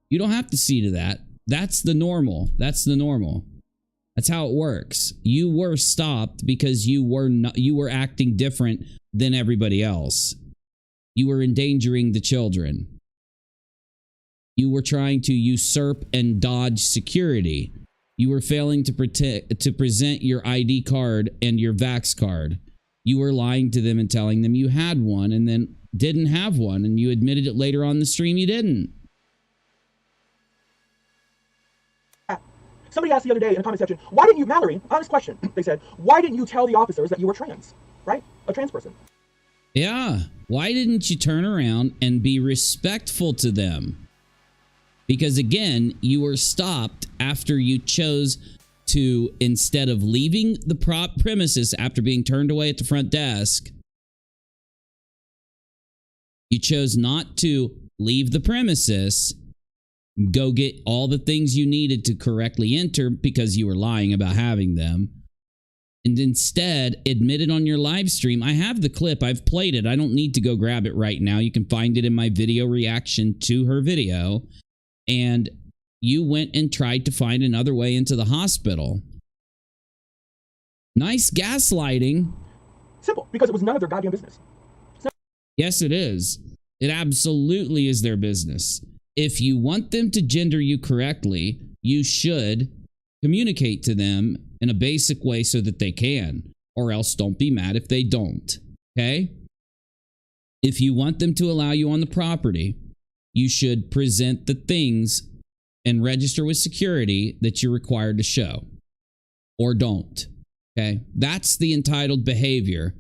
You don't have to see to that. That's the normal. That's the normal. That's how it works. You were stopped because you were acting different than everybody else. You were endangering the children. You were trying to usurp and dodge security. You were failing to present your ID card and your Vax card. You were lying to them and telling them you had one and then didn't have one, and you admitted it later on the stream you didn't. Somebody asked the other day in the comment section, why didn't you, Mallory, honest question, they said, why didn't you tell the officers that you were trans, right? A trans person. Yeah. Why didn't you turn around and be respectful to them? Because again, you were stopped after you chose to, instead of leaving the premises after being turned away at the front desk, you chose not to leave the premises, go get all the things you needed to correctly enter because you were lying about having them, and instead admitted on your live stream. I have the clip. I've played it. I don't need to go grab it right now. You can find it in my video reaction to her video. And you went and tried to find another way into the hospital. Nice gaslighting. Simple, because it was none of their goddamn business. Yes, it is. It absolutely is their business. If you want them to gender you correctly, you should communicate to them in a basic way so that they can, or else don't be mad if they don't. Okay? If you want them to allow you on the property, you should present the things and register with security that you're required to show, or don't. Okay? That's the entitled behavior.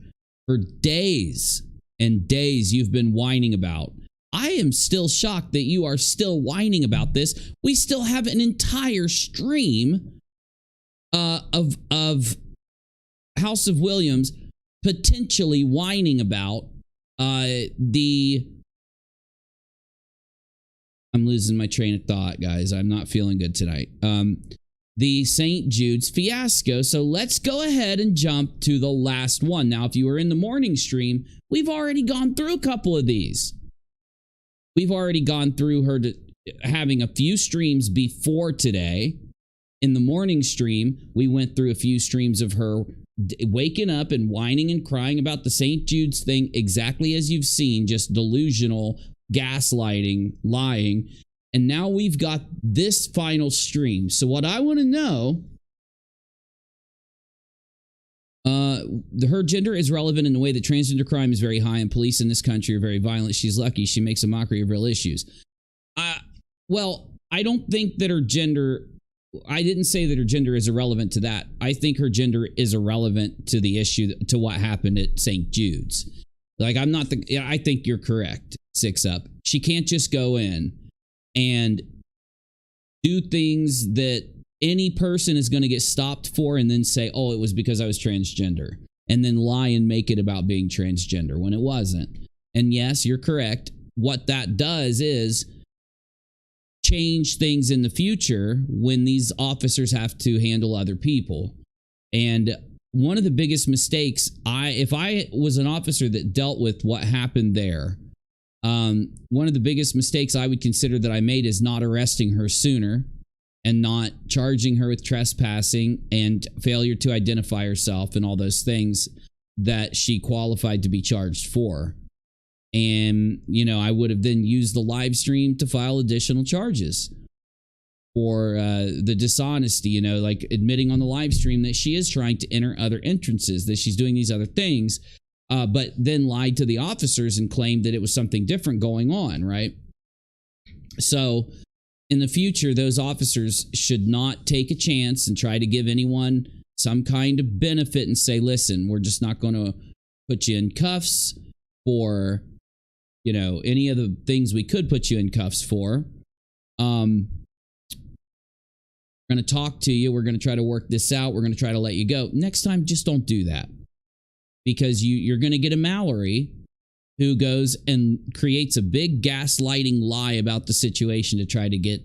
For days and days you've been whining about. I am still shocked that you are still whining about this. We still have an entire stream of House of Williams potentially whining about I'm losing my train of thought, guys. I'm not feeling good tonight. The St. Jude's fiasco. So let's go ahead and jump to the last one. Now, if you were in the morning stream, we've already gone through a couple of these. We've already gone through her having a few streams before today. In the morning stream, we went through a few streams of her waking up and whining and crying about the St. Jude's thing, exactly as you've seen, just delusional, gaslighting, lying. And now we've got this final stream. So what I want to know, her gender is relevant in the way that transgender crime is very high and police in this country are very violent. She's lucky. She makes a mockery of real issues. Well, I don't think that her gender, I didn't say that her gender is irrelevant to that. I think her gender is irrelevant to the issue, to what happened at St. Jude's. Like, I think you're correct, Six Up. She can't just go in and do things that any person is going to get stopped for and then say, oh, it was because I was transgender, and then lie and make it about being transgender when it wasn't. And yes, you're correct. What that does is change things in the future when these officers have to handle other people. And one of the biggest mistakes, if I was an officer that dealt with what happened there, one of the biggest mistakes I would consider that I made is not arresting her sooner and not charging her with trespassing and failure to identify herself and all those things that she qualified to be charged for. And, you know, I would have then used the live stream to file additional charges for the dishonesty, you know, like admitting on the live stream that she is trying to enter other entrances, that she's doing these other things. but then lied to the officers and claimed that it was something different going on, right? So in the future, those officers should not take a chance and try to give anyone some kind of benefit and say, listen, we're just not going to put you in cuffs for, you know, any of the things we could put you in cuffs for. We're going to talk to you. We're going to try to work this out. We're going to try to let you go. Next time, just don't do that. Because you're going to get a Mallory who goes and creates a big gaslighting lie about the situation to try to get,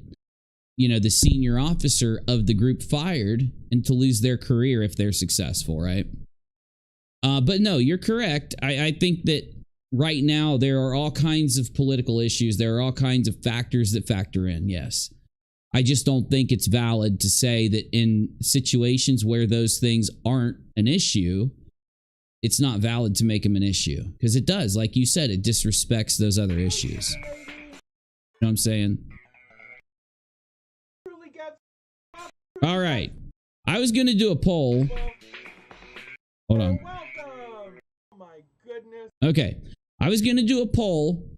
you know, the senior officer of the group fired and to lose their career if they're successful, right? But no, you're correct. I think that right now there are all kinds of political issues. There are all kinds of factors that factor in, yes. I just don't think it's valid to say that in situations where those things aren't an issue, it's not valid to make them an issue. Because it does, like you said, it disrespects those other issues. You know what I'm saying? All right. I was going to do a poll. Hold on. Welcome. Oh my goodness. Okay. I was going to do a poll.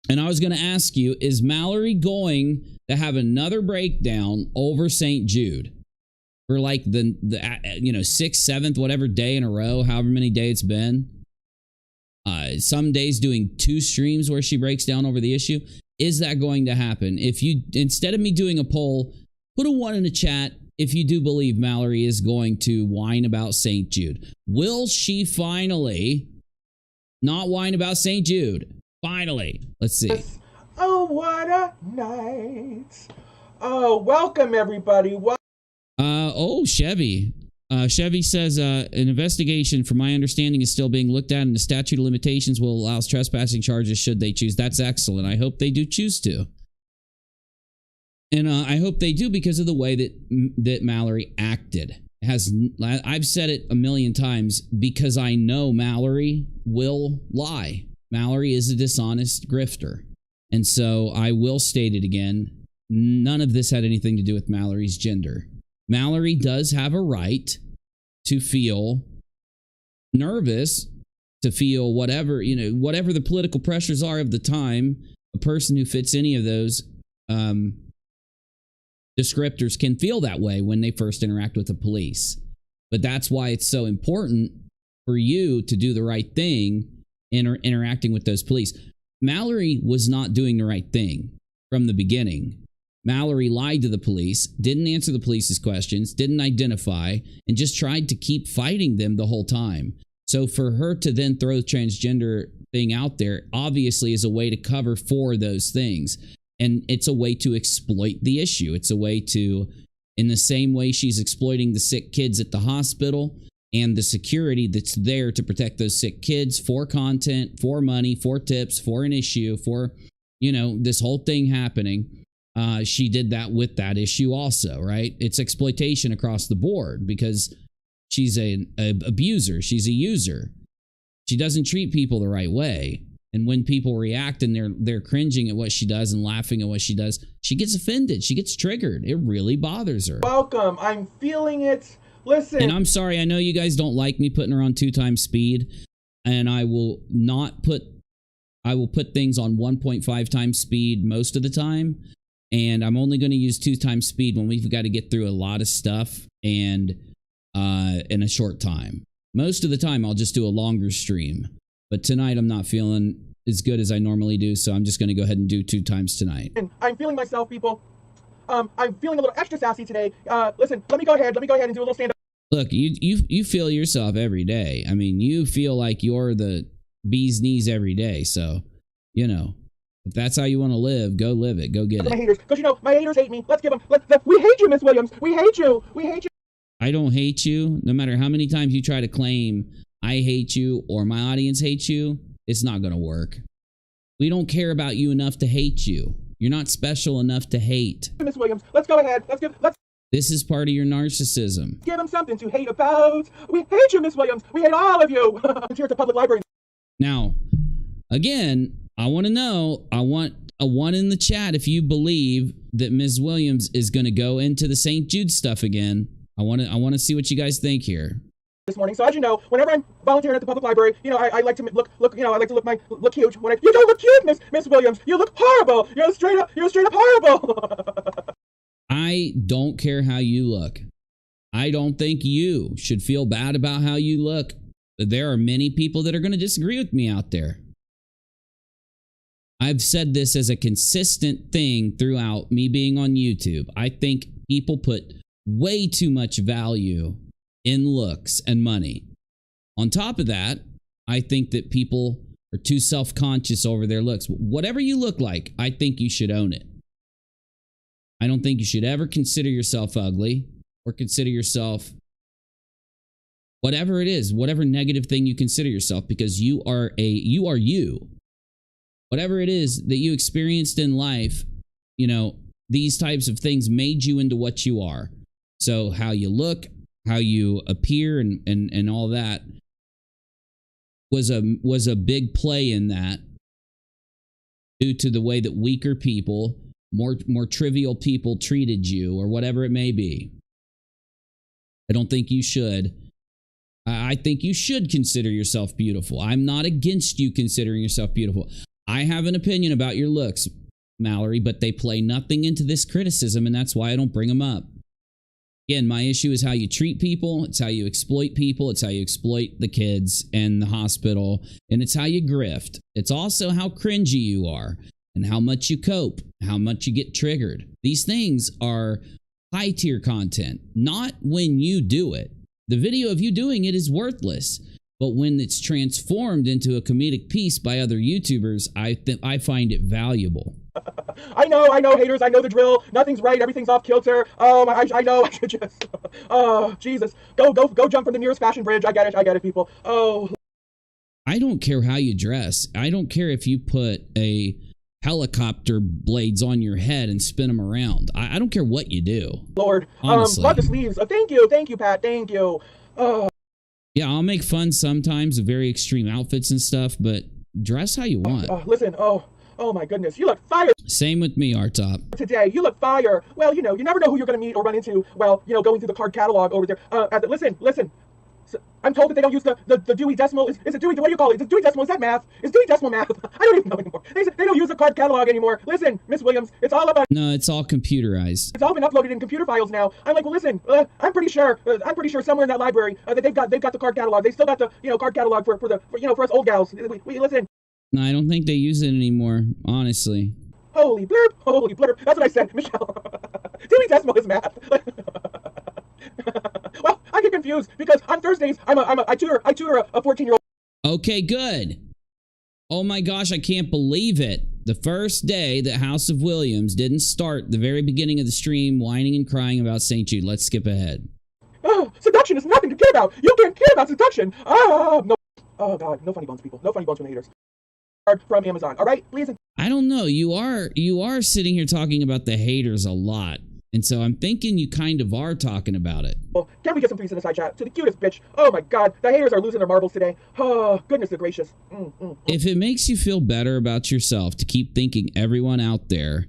And I was going to ask you, is Mallory going to have another breakdown over St. Jude for like the you know, 6th, 7th, whatever day in a row, however many days it's been? Some days doing 2 streams where she breaks down over the issue. Is that going to happen? If you, instead of me doing a poll, put a 1 in the chat if you do believe Mallory is going to whine about St. Jude. Will she finally not whine about St. Jude? Finally. Let's see. Oh, what a night. Oh, welcome everybody. Oh, Chevy. Chevy says an investigation, from my understanding, is still being looked at, and the statute of limitations will allow trespassing charges should they choose. That's excellent. I hope they do choose to. And I hope they do, because of the way that Mallory acted. I've said it a million times, because I know Mallory will lie. Mallory is a dishonest grifter. And so I will state it again. None of this had anything to do with Mallory's gender. Mallory does have a right to feel nervous, to feel whatever, you know, whatever the political pressures are of the time. A person who fits any of those descriptors can feel that way when they first interact with the police. But that's why it's so important for you to do the right thing interacting with those police. Mallory was not doing the right thing from the beginning. Mallory lied to the police, didn't answer the police's questions, didn't identify, and just tried to keep fighting them the whole time. So for her to then throw the transgender thing out there obviously is a way to cover for those things. And it's a way to exploit the issue. It's a way to, in the same way she's exploiting the sick kids at the hospital and the security that's there to protect those sick kids for content, for money, for tips, for an issue, for, you know, this whole thing happening. She did that with that issue also, right? It's exploitation across the board because she's an abuser. She's a user. She doesn't treat people the right way. And when people react and they're cringing at what she does and laughing at what she does, she gets offended. She gets triggered. It really bothers her. Welcome. I'm feeling it. Listen. And I'm sorry. I know you guys don't like me putting her on 2x speed. And I will put things on 1.5 times speed most of the time. And I'm only going to use 2x speed when we've got to get through a lot of stuff and in a short time. Most of the time, I'll just do a longer stream. But tonight, I'm not feeling as good as I normally do, so I'm just going to go ahead and do 2 times tonight. I'm feeling myself, people. I'm feeling a little extra sassy today. Listen, let me go ahead and do a little stand-up. Look, you feel yourself every day. I mean, you feel like you're the bee's knees every day. So, you know, if that's how you want to live, go live it. Go get it. My haters, because you know, my haters hate me. Let's give them. We hate you, Miss Williams. We hate you. We hate you. I don't hate you. No matter how many times you try to claim I hate you or my audience hates you, it's not going to work. We don't care about you enough to hate you. You're not special enough to hate. Miss Williams, let's go ahead. This is part of your narcissism. Give them something to hate about. We hate you, Miss Williams. We hate all of you. Here at the public library. Now, again, I want to know, I want a 1 in the chat if you believe that Ms. Williams is going to go into the St. Jude stuff again. I want to see what you guys think here. this morning. So as you know, whenever I'm volunteering at the public library, you know, I like to look, you know, I like to look cute. When you don't look cute, Miss Williams. You look horrible. You're straight up horrible. I don't care how you look. I don't think you should feel bad about how you look. There are many people that are going to disagree with me out there. I've said this as a consistent thing throughout me being on YouTube. I think people put way too much value in looks and money. On top of that, I think that people are too self-conscious over their looks. Whatever you look like, I think you should own it. I don't think you should ever consider yourself ugly or consider yourself whatever it is, whatever negative thing you consider yourself, because you are you. Whatever it is that you experienced in life, you know, these types of things made you into what you are. So how you look, how you appear, and all that was a big play in that, due to the way that weaker people, more trivial people treated you, or whatever it may be. I don't think you should. I think you should consider yourself beautiful. I'm not against you considering yourself beautiful. I have an opinion about your looks, Mallory, but they play nothing into this criticism, and that's why I don't bring them up. Again, my issue is how you treat people. It's how you exploit people. It's how you exploit the kids and the hospital. And it's how you grift. It's also how cringy you are and how much you cope, how much you get triggered. These things are high tier content, not when you do it. The video of you doing it is worthless. But when it's transformed into a comedic piece by other YouTubers, I find it valuable. I know, haters. I know the drill. Nothing's right. Everything's off kilter. I know. I should just. Oh, Jesus. Go jump from the nearest fashion bridge. I get it, people. Oh. I don't care how you dress. I don't care if you put a helicopter blades on your head and spin them around. I don't care what you do. Lord. Honestly. Love the sleeves. Thank you, Pat. Thank you. Yeah, I'll make fun sometimes of very extreme outfits and stuff, but dress how you want. Listen, oh my goodness, you look fire. Same with me, R-Top. Today, you look fire. Well, you know, you never know who you're going to meet or run into while, you know, going through the card catalog over there. Listen. I'm told that they don't use the Dewey Decimal. Is it Dewey? What do you call it? Is it Dewey Decimal? Is that math? Is Dewey Decimal math? I don't even know anymore. They don't use the card catalog anymore. Listen, Miss Williams, it's all about. No, it's all computerizized. It's all been uploaded in computer files now. I'm like, well, listen, I'm pretty sure somewhere in that library that they've got the card catalog. They still got the card catalog for us old gals. We listen. No, I don't think they use it anymore, honestly. Holy blurb. That's what I said, Michelle. Dewey Decimal is math. Well, I get confused because on Thursdays I tutor a 14-year-old. Okay, good. Oh my gosh, I can't believe it. The first day that House of Williams didn't start the very beginning of the stream whining and crying about St. Jude. Let's skip ahead. Oh, seduction is nothing to care about. You can't care about seduction. No. Oh God, no funny bones, people. No funny bones from the haters. From Amazon. All right, please. I don't know. You are sitting here talking about the haters a lot. And so I'm thinking you kind of are talking about it. Well, can we get some peace in the side chat? To the cutest bitch. Oh my God, the haters are losing their marbles today. Oh, goodness gracious. If it makes you feel better about yourself to keep thinking everyone out there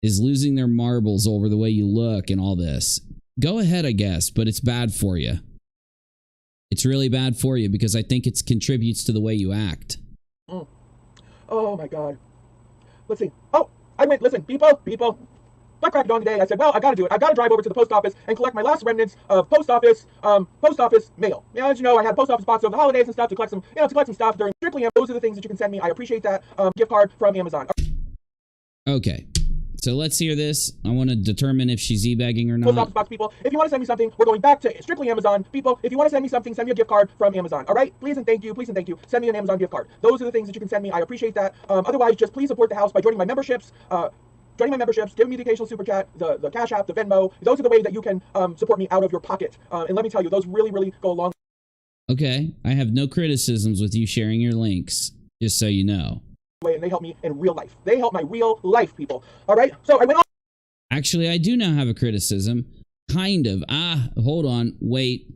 is losing their marbles over the way you look and all this, go ahead, I guess, but it's bad for you. It's really bad for you because I think it contributes to the way you act. Oh my God. Let's see. Oh, listen, people. Black crack dawn today. I said, well, I gotta do it. I gotta drive over to the post office and collect my last remnants of post office mail. Yeah, as you know, I had post office box over the holidays and stuff to collect some stuff during Strictly. Those are the things that you can send me. I appreciate that. Gift card from Amazon. Okay. So let's hear this. I want to determine if she's e-bagging or not. Post office box people, if you want to send me something, we're going back to Strictly Amazon. People, if you want to send me something, send me a gift card from Amazon. All right? Please and thank you. Send me an Amazon gift card. Those are the things that you can send me. I appreciate that. Otherwise, just please support the house by joining my memberships. Giving me the occasional super chat, the CASHAPP, the Venmo. Those are the ways that you can support me out of your pocket. And let me tell you, those really, really go a long way. Okay. I have no criticisms with you sharing your links, just so you know. And they help me in real life. They help my real life, people. All right? So I went on. Actually, I do now have a criticism. Kind of. Hold on. Wait.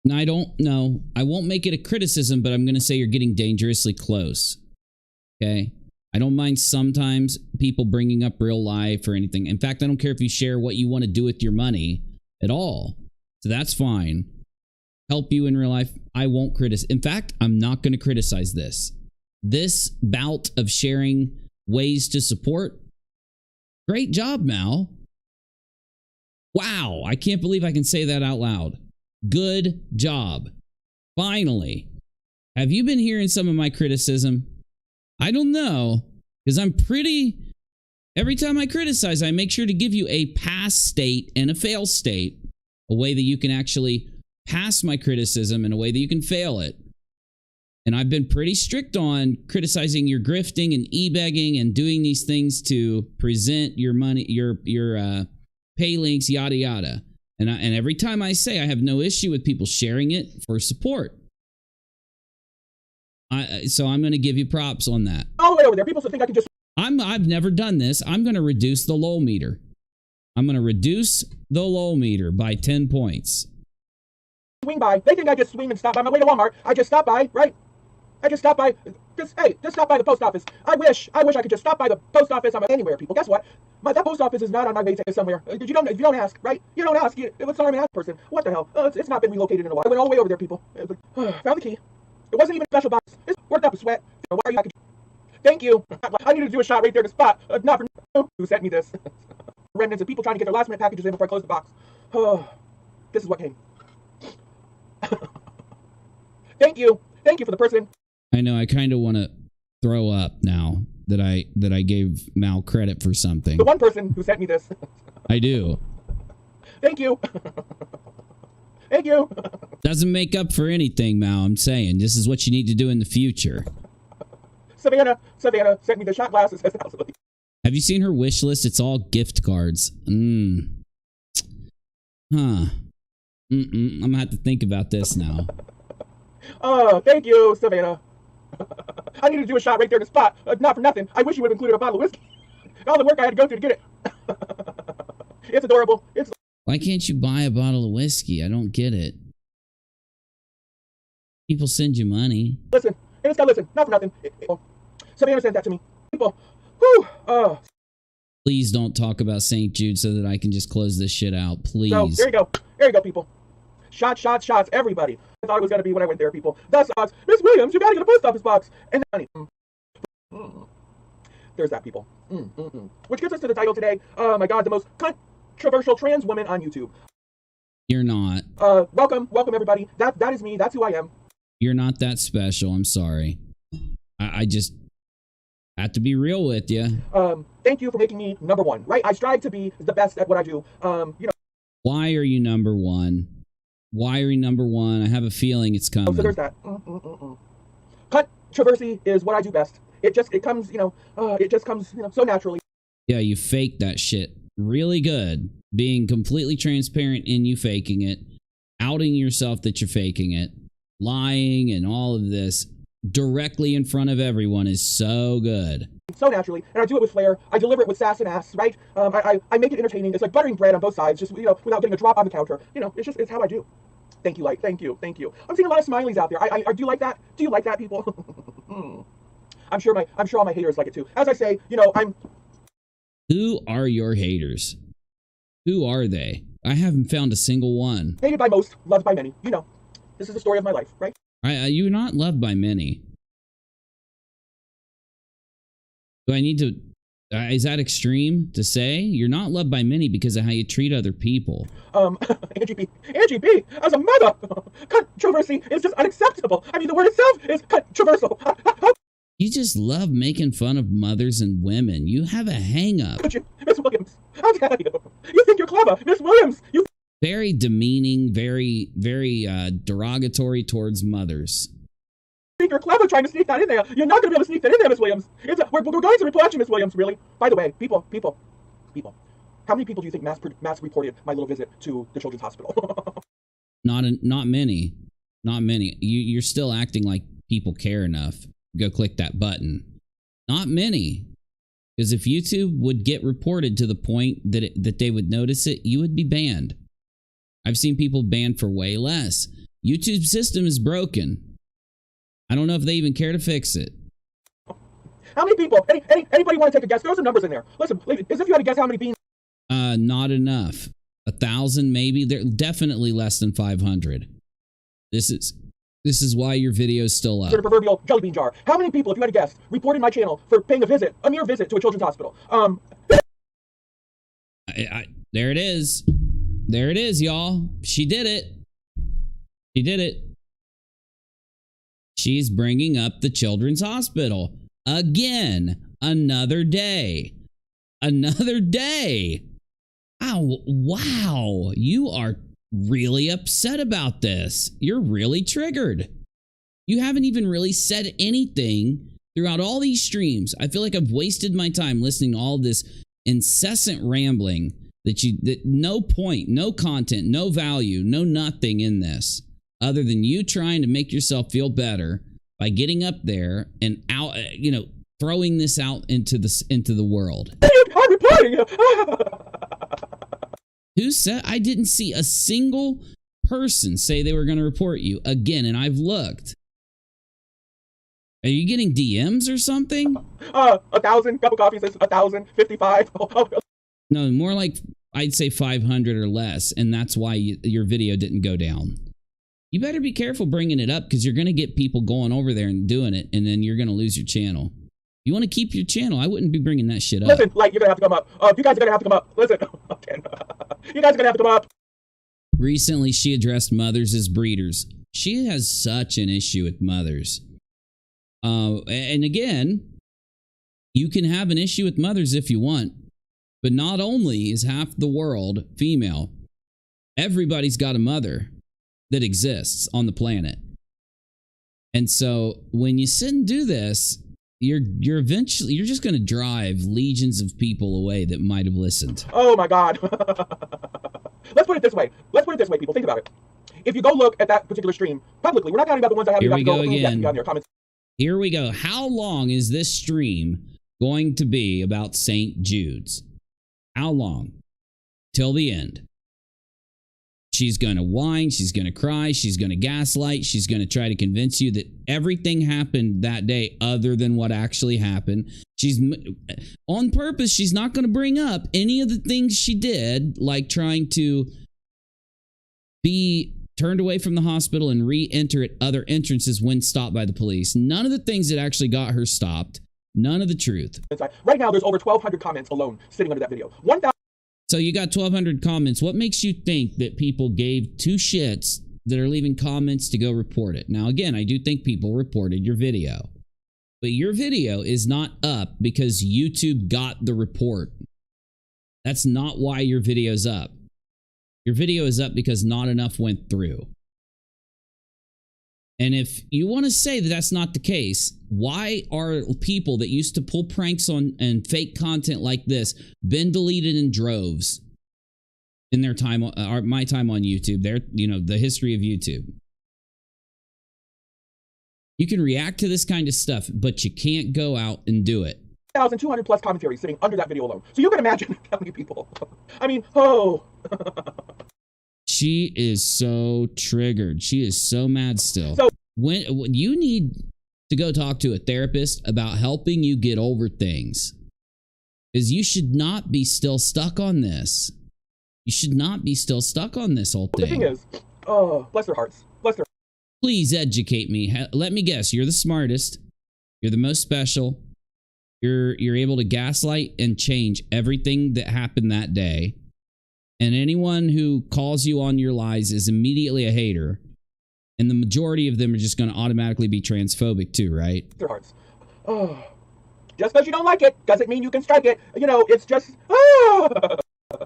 No, I don't know. I won't make it a criticism, but I'm going to say you're getting dangerously close. Okay? I don't mind sometimes people bringing up real life or anything. In fact, I don't care if you share what you want to do with your money. at all. So that's fine. Help you in real life. I won't criticize. In fact, I'm not going to criticize this. This bout of sharing ways to support. Great job, Mal. Wow. I can't believe I can say that out loud. Good job. Finally. Have you been hearing some of my criticism? I don't know, because I'm pretty... Every time I criticize, I make sure to give you a pass state and a fail state. A way that you can actually pass my criticism and a way that you can fail it. And I've been pretty strict on criticizing your grifting and e-begging and doing these things to present your money, your pay links, yada yada. And every time I say I have no issue with people sharing it for support. So I'm going to give you props on that. All the way over there. People think I can just... I've never done this. I'm going to reduce the lull meter. I'm going to reduce the lull meter by 10 points. swing by. They think I just swing and stop by my way to Walmart. I just stop by, right? I just stop by. Just stop by the post office. I wish I could just stop by the post office. I'm anywhere, people. Guess what? That post office is not on my way to somewhere. You don't ask, right? You don't ask. What's the harm in asking person? What the hell? It's not been relocated in a while. I went all the way over there, people. Found the key. It wasn't even a special box. It's worked up a sweat. Why are you acting? Thank you. I needed to do a shot right there to spot. Not for who sent me this. Remnants of people trying to get their last minute packages in before I close the box. This is what came. Thank you for the person. I know. I kind of want to throw up now that I gave Mal credit for something. The one person who sent me this. I do. Thank you. Thank you. Doesn't make up for anything, Mal. I'm saying this is what you need to do in the future. Savannah sent me the shot glasses. Have you seen her wish list? It's all gift cards. I'm gonna have to think about this now. Thank you, Savannah. I needed to do a shot right there to spot. Not for nothing. I wish you would have included a bottle of whiskey. All the work I had to go through to get it. It's adorable. Why can't you buy a bottle of whiskey? I don't get it. People send you money. Listen. And it's got listen. Not for nothing. Savannah sent that to me. People. Whew. Please don't talk about St. Jude so that I can just close this shit out. Please. So, there you go. There you go, people. Shots, everybody. I thought it was going to be when I went there, people. That's odds. Miss Williams, you got to get a post office box. And then, honey. There's that, people. Which gets us to the title today. Oh, my God, the most controversial trans woman on YouTube. You're not. Welcome, everybody. That is me. That's who I am. You're not that special. I'm sorry. I just have to be real with you. Thank you for making me number one, right? I strive to be the best at what I do. Why are you number one? Why are you number one? I have a feeling it's coming. So there's that. Controversy is what I do best. It comes, so naturally. Yeah, you fake that shit really good. Being completely transparent in you faking it. Outing yourself that you're faking it. Lying and all of this directly in front of everyone is so good. So naturally, and I do it with flair. I deliver it with sass and ass, right? I make it entertaining. It's like buttering bread on both sides, just without getting a drop on the counter. It's how I do. Thank you, thank you. I'm seeing a lot of smileys out there. I do you like that? Do you like that, people? I'm sure all my haters like it too. As I say, I'm. Who are your haters? Who are they? I haven't found a single one. Hated by most, loved by many. This is the story of my life, right? You're not loved by many. Do I need to... is that extreme to say? You're not loved by many because of how you treat other people. Angie B, as a mother, controversy is just unacceptable. I mean, the word itself is controversial. You just love making fun of mothers and women. You have a hang-up. Miss Williams, how dare you? You think you're clever, Miss Williams. You very demeaning, very, very derogatory towards mothers. You're clever trying to sneak that in there. You're not going to be able to sneak that in there, Miss Williams. We're going to report you, Miss Williams, really. By the way, people. How many people do you think mass reported my little visit to the Children's Hospital? Not many. Not many. You're still acting like people care enough. Go click that button. Not many. Because if YouTube would get reported to the point that they would notice it, you would be banned. I've seen people banned for way less. YouTube's system is broken. I don't know if they even care to fix it. How many people? Anybody want to take a guess? Throw some numbers in there. Listen, as if you had to guess how many beans. Not enough. 1,000 maybe. They're definitely less than 500. This is why your video is still up. The proverbial jelly bean jar. How many people, if you had to guess, reported my channel for paying a mere visit to a children's hospital? There it is. There it is, y'all. She did it. She did it. She's bringing up the children's hospital. Again, another day. Another day. Oh, wow. You are really upset about this. You're really triggered. You haven't even really said anything throughout all these streams. I feel like I've wasted my time listening to all this incessant rambling that no point, no content, no value, no nothing in this other than you trying to make yourself feel better by getting up there and out, throwing this out into the world. I'm reporting you. Who said? I didn't see a single person say they were going to report you again, and I've looked. Are you getting DMs or something? 1,000 cup of coffee says 1,055. No, more like I'd say 500 or less, and that's why your video didn't go down. You better be careful bringing it up because you're going to get people going over there and doing it, and then you're going to lose your channel. If you want to keep your channel, I wouldn't be bringing that shit up. Listen, like, you're going to have to come up. You guys are going to have to come up. Listen. You guys are going to have to come up. Recently, she addressed mothers as breeders. She has such an issue with mothers. And again, you can have an issue with mothers if you want, but not only is half the world female, everybody's got a mother that exists on the planet. And so when you sit and do this, you're eventually just going to drive legions of people away that might have listened. Oh my God. Let's put it this way. People. Think about it. If you go look at that particular stream publicly, we're not counting about the ones I have. Here we go again. On your comments. Here we go. How long is this stream going to be about St. Jude's? How long? Till the end. She's going to whine. She's going to cry. She's going to gaslight. She's going to try to convince you that everything happened that day other than what actually happened. She's on purpose. She's not going to bring up any of the things she did, like trying to be turned away from the hospital and re-enter at other entrances when stopped by the police. None of the things that actually got her stopped. None of the truth. Right now, there's over 1,200 comments alone sitting under that video. 1,000. So you got 1,200 comments. What makes you think that people gave two shits that are leaving comments to go report it? Now, again, I do think people reported your video. But your video is not up because YouTube got the report. That's not why your video's up. Your video is up because not enough went through. And if you want to say that that's not the case, why are people that used to pull pranks on and fake content like this been deleted in droves in their time, or my time on YouTube? The history of YouTube. You can react to this kind of stuff, but you can't go out and do it. 1,200 plus commentaries sitting under that video alone. So you can imagine how many people. I mean, oh. She is so triggered. She is so mad still. So when you need to go talk to a therapist about helping you get over things, because you should not be still stuck on this. You should not be still stuck on this whole thing. The thing is, oh, bless their hearts. Bless their. Please educate me. Let me guess. You're the smartest. You're the most special. You're able to gaslight and change everything that happened that day. And anyone who calls you on your lies is immediately a hater. And the majority of them are just going to automatically be transphobic too, right? Their hearts. Oh. Just because you don't like it doesn't mean you can strike it. It's just. Oh.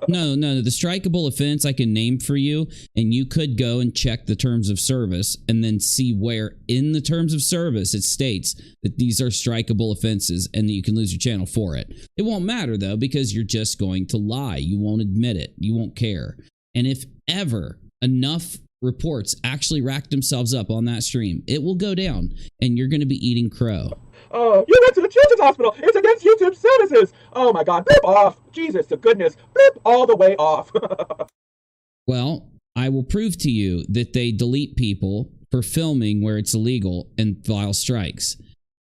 No. The strikeable offense I can name for you, and you could go and check the terms of service and then see where in the terms of service it states that these are strikeable offenses and that you can lose your channel for it. It won't matter though, because you're just going to lie. You won't admit it. You won't care. And if ever enough reports actually rack themselves up on that stream, it will go down and you're going to be eating crow. Oh, you went to the children's hospital. It's against YouTube services. Oh my God, blip off. Jesus to goodness, blip all the way off. Well, I will prove to you that they delete people for filming where it's illegal and file strikes.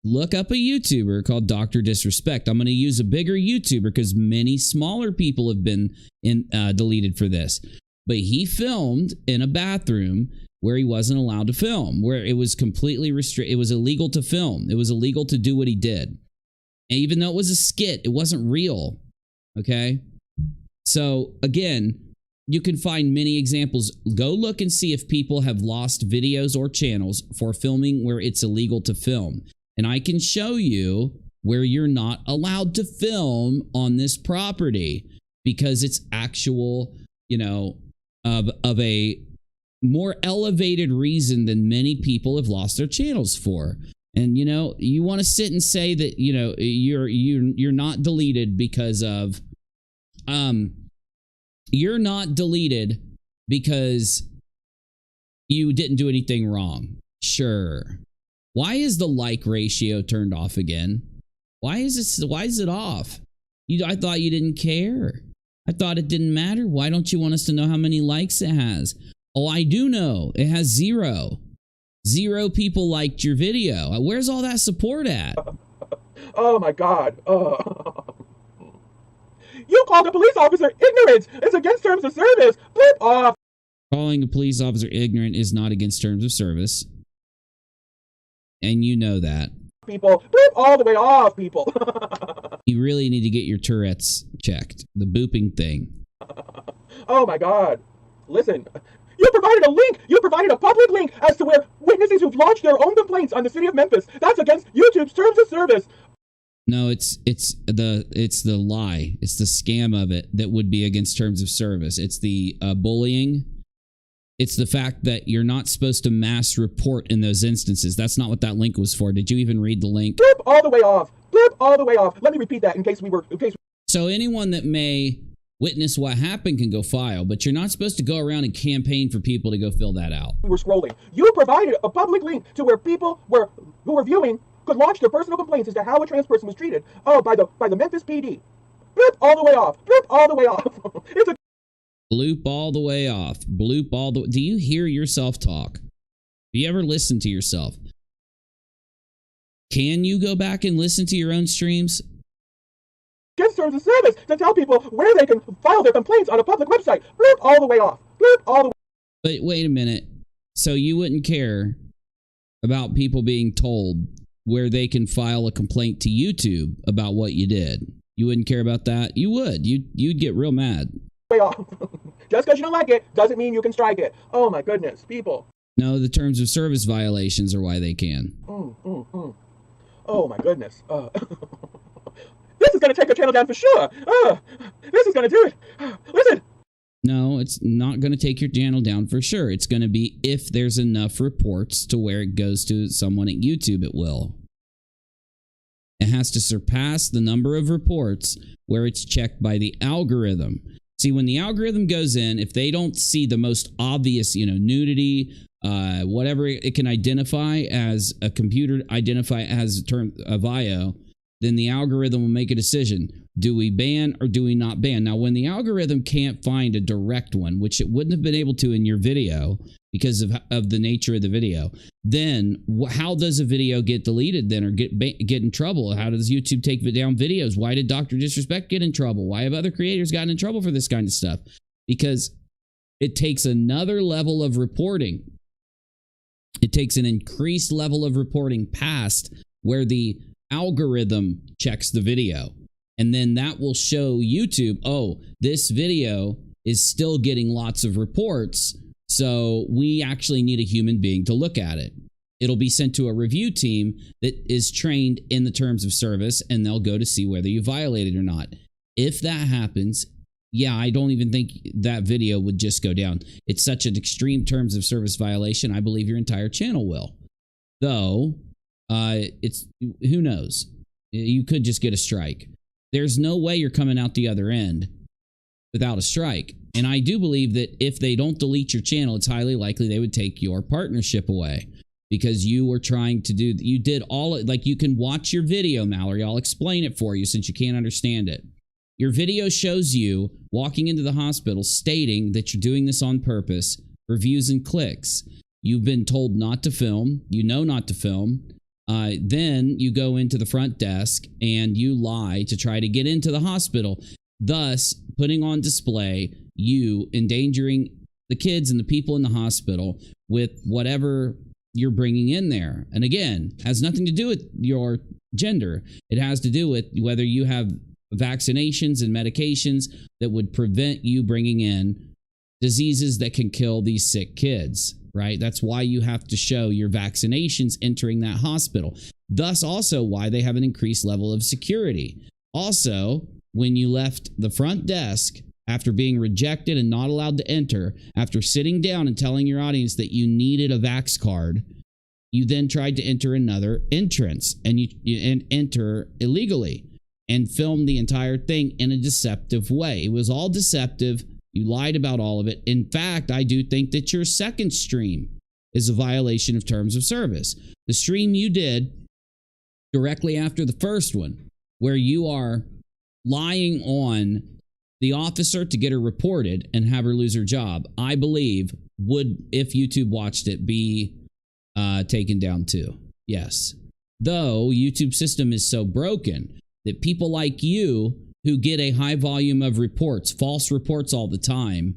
look up a YouTuber called Dr. Disrespect. I'm going to use a bigger YouTuber because many smaller people have been deleted for this. But he filmed in a bathroom where he wasn't allowed to film, where it was completely restricted. It was illegal to film. It was illegal to do what he did. And even though it was a skit, it wasn't real. Okay? So, again, you can find many examples. Go look and see if people have lost videos or channels for filming where it's illegal to film. And I can show you where you're not allowed to film on this property because it's actual, you know, of a more elevated reason than many people have lost their channels for. And, you know, you want to sit and say that, you know, you're not deleted because of, you're not deleted because you didn't do anything wrong. Sure. Why is the like ratio turned off again? Why is it off? I thought you didn't care. I thought it didn't matter. Why don't you want us to know how many likes it has? Oh, I do know. It has 0. 0 people liked your video. Where's all that support at? Oh my God. You called a police officer ignorant. It's against terms of service. Flip off. Calling a police officer ignorant is not against terms of service. And you know that. People, flip all the way off, people. You really need to get your Tourette's checked. The booping thing. Oh my God. Listen, you provided a link. You provided a public link as to where witnesses who've lodged their own complaints on the city of Memphis. That's against YouTube's terms of service. No, it's the lie. It's the scam of it that would be against terms of service. It's the bullying. It's the fact that you're not supposed to mass report in those instances. That's not what that link was for. Did you even read the link? Flip all the way off. Flip all the way off. Let me repeat that in case we were. So anyone that may witness what happened can go file, but you're not supposed to go around and campaign for people to go fill that out. We were scrolling. You provided a public link to where people who were viewing could lodge their personal complaints as to how a trans person was treated. Oh, by the Memphis PD. Flip all the way off. Flip all the way off. It's a Bloop all the way off. Bloop all the way. Do you hear yourself talk? Do you ever listen to yourself? Can you go back and listen to your own streams? against terms of service to tell people where they can file their complaints on a public website. Flip all the way off. Flip all the way. But wait a minute. So you wouldn't care about people being told where they can file a complaint to YouTube about what you did? You wouldn't care about that? You would. You'd get real mad. Way off. Just because you don't like it doesn't mean you can strike it. Oh my goodness, people. No, the terms of service violations are why they can. Oh my goodness. This is going to take a channel down for sure. This is going to do it. Listen. No, it's not going to take your channel down for sure. It's going to be if there's enough reports to where it goes to someone at YouTube, it will. It has to surpass the number of reports where it's checked by the algorithm. See, when the algorithm goes in, if they don't see the most obvious, nudity, whatever it can identify as a computer, identify as a term of IO, then the algorithm will make a decision. Do we ban or do we not ban? Now, when the algorithm can't find a direct one, which it wouldn't have been able to in your video because of the nature of the video, then how does a video get deleted then or get in trouble? How does YouTube take down videos? Why did Dr. Disrespect get in trouble? Why have other creators gotten in trouble for this kind of stuff? Because it takes another level of reporting. It takes an increased level of reporting past where the algorithm checks the video. And then that will show YouTube, oh, this video is still getting lots of reports, so we actually need a human being to look at it. It'll be sent to a review team that is trained in the terms of service, and they'll go to see whether you violated or not. If that happens, yeah, I don't even think that video would just go down. It's such an extreme terms of service violation, I believe your entire channel will. Though, it's who knows? You could just get a strike. There's no way you're coming out the other end without a strike. And I do believe that if they don't delete your channel, it's highly likely they would take your partnership away because you were trying to do, you did all, like you can watch your video, Mallory. I'll explain it for you since you can't understand it. Your video shows you walking into the hospital stating that you're doing this on purpose for views and clicks. You've been told not to film. You know not to film. Then you go into the front desk and you lie to try to get into the hospital, thus putting on display you endangering the kids and the people in the hospital with whatever you're bringing in there. And again, has nothing to do with your gender. It has to do with whether you have vaccinations and medications that would prevent you bringing in diseases that can kill these sick kids, right? That's why you have to show your vaccinations entering that hospital. Thus also why they have an increased level of security. Also, when you left the front desk after being rejected and not allowed to enter, after sitting down and telling your audience that you needed a vax card, you then tried to enter another entrance and you enter illegally and film the entire thing in a deceptive way. It was all deceptive. You lied about all of it. In fact, I do think that your second stream is a violation of terms of service. The stream you did directly after the first one, where you are lying on the officer to get her reported and have her lose her job, I believe would, if YouTube watched it, be taken down too. Yes. Though YouTube system is so broken that people like you who get a high volume of reports, false reports all the time,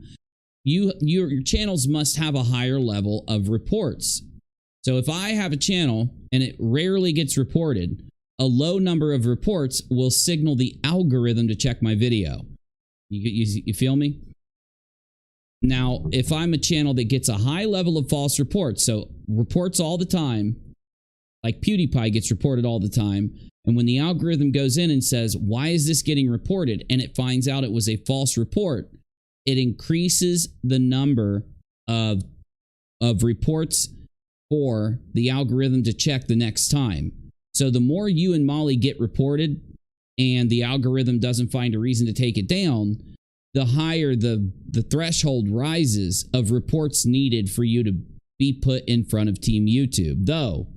your channels must have a higher level of reports. So if I have a channel and it rarely gets reported, a low number of reports will signal the algorithm to check my video. You feel me? Now, if I'm a channel that gets a high level of false reports, so reports all the time, like PewDiePie gets reported all the time, and when the algorithm goes in and says, why is this getting reported? And it finds out it was a false report, it increases the number of reports for the algorithm to check the next time. So the more you and Molly get reported and the algorithm doesn't find a reason to take it down, the higher the threshold rises of reports needed for you to be put in front of Team YouTube. Though,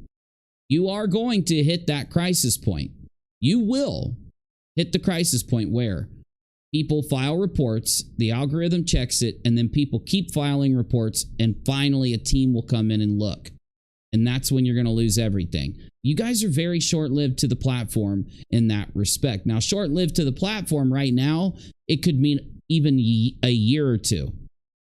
you are going to hit that crisis point. You will hit the crisis point where people file reports, the algorithm checks it, and then people keep filing reports, and finally a team will come in and look. And that's when you're going to lose everything. You guys are very short-lived to the platform in that respect. Now, short-lived to the platform right now, it could mean even a year or two.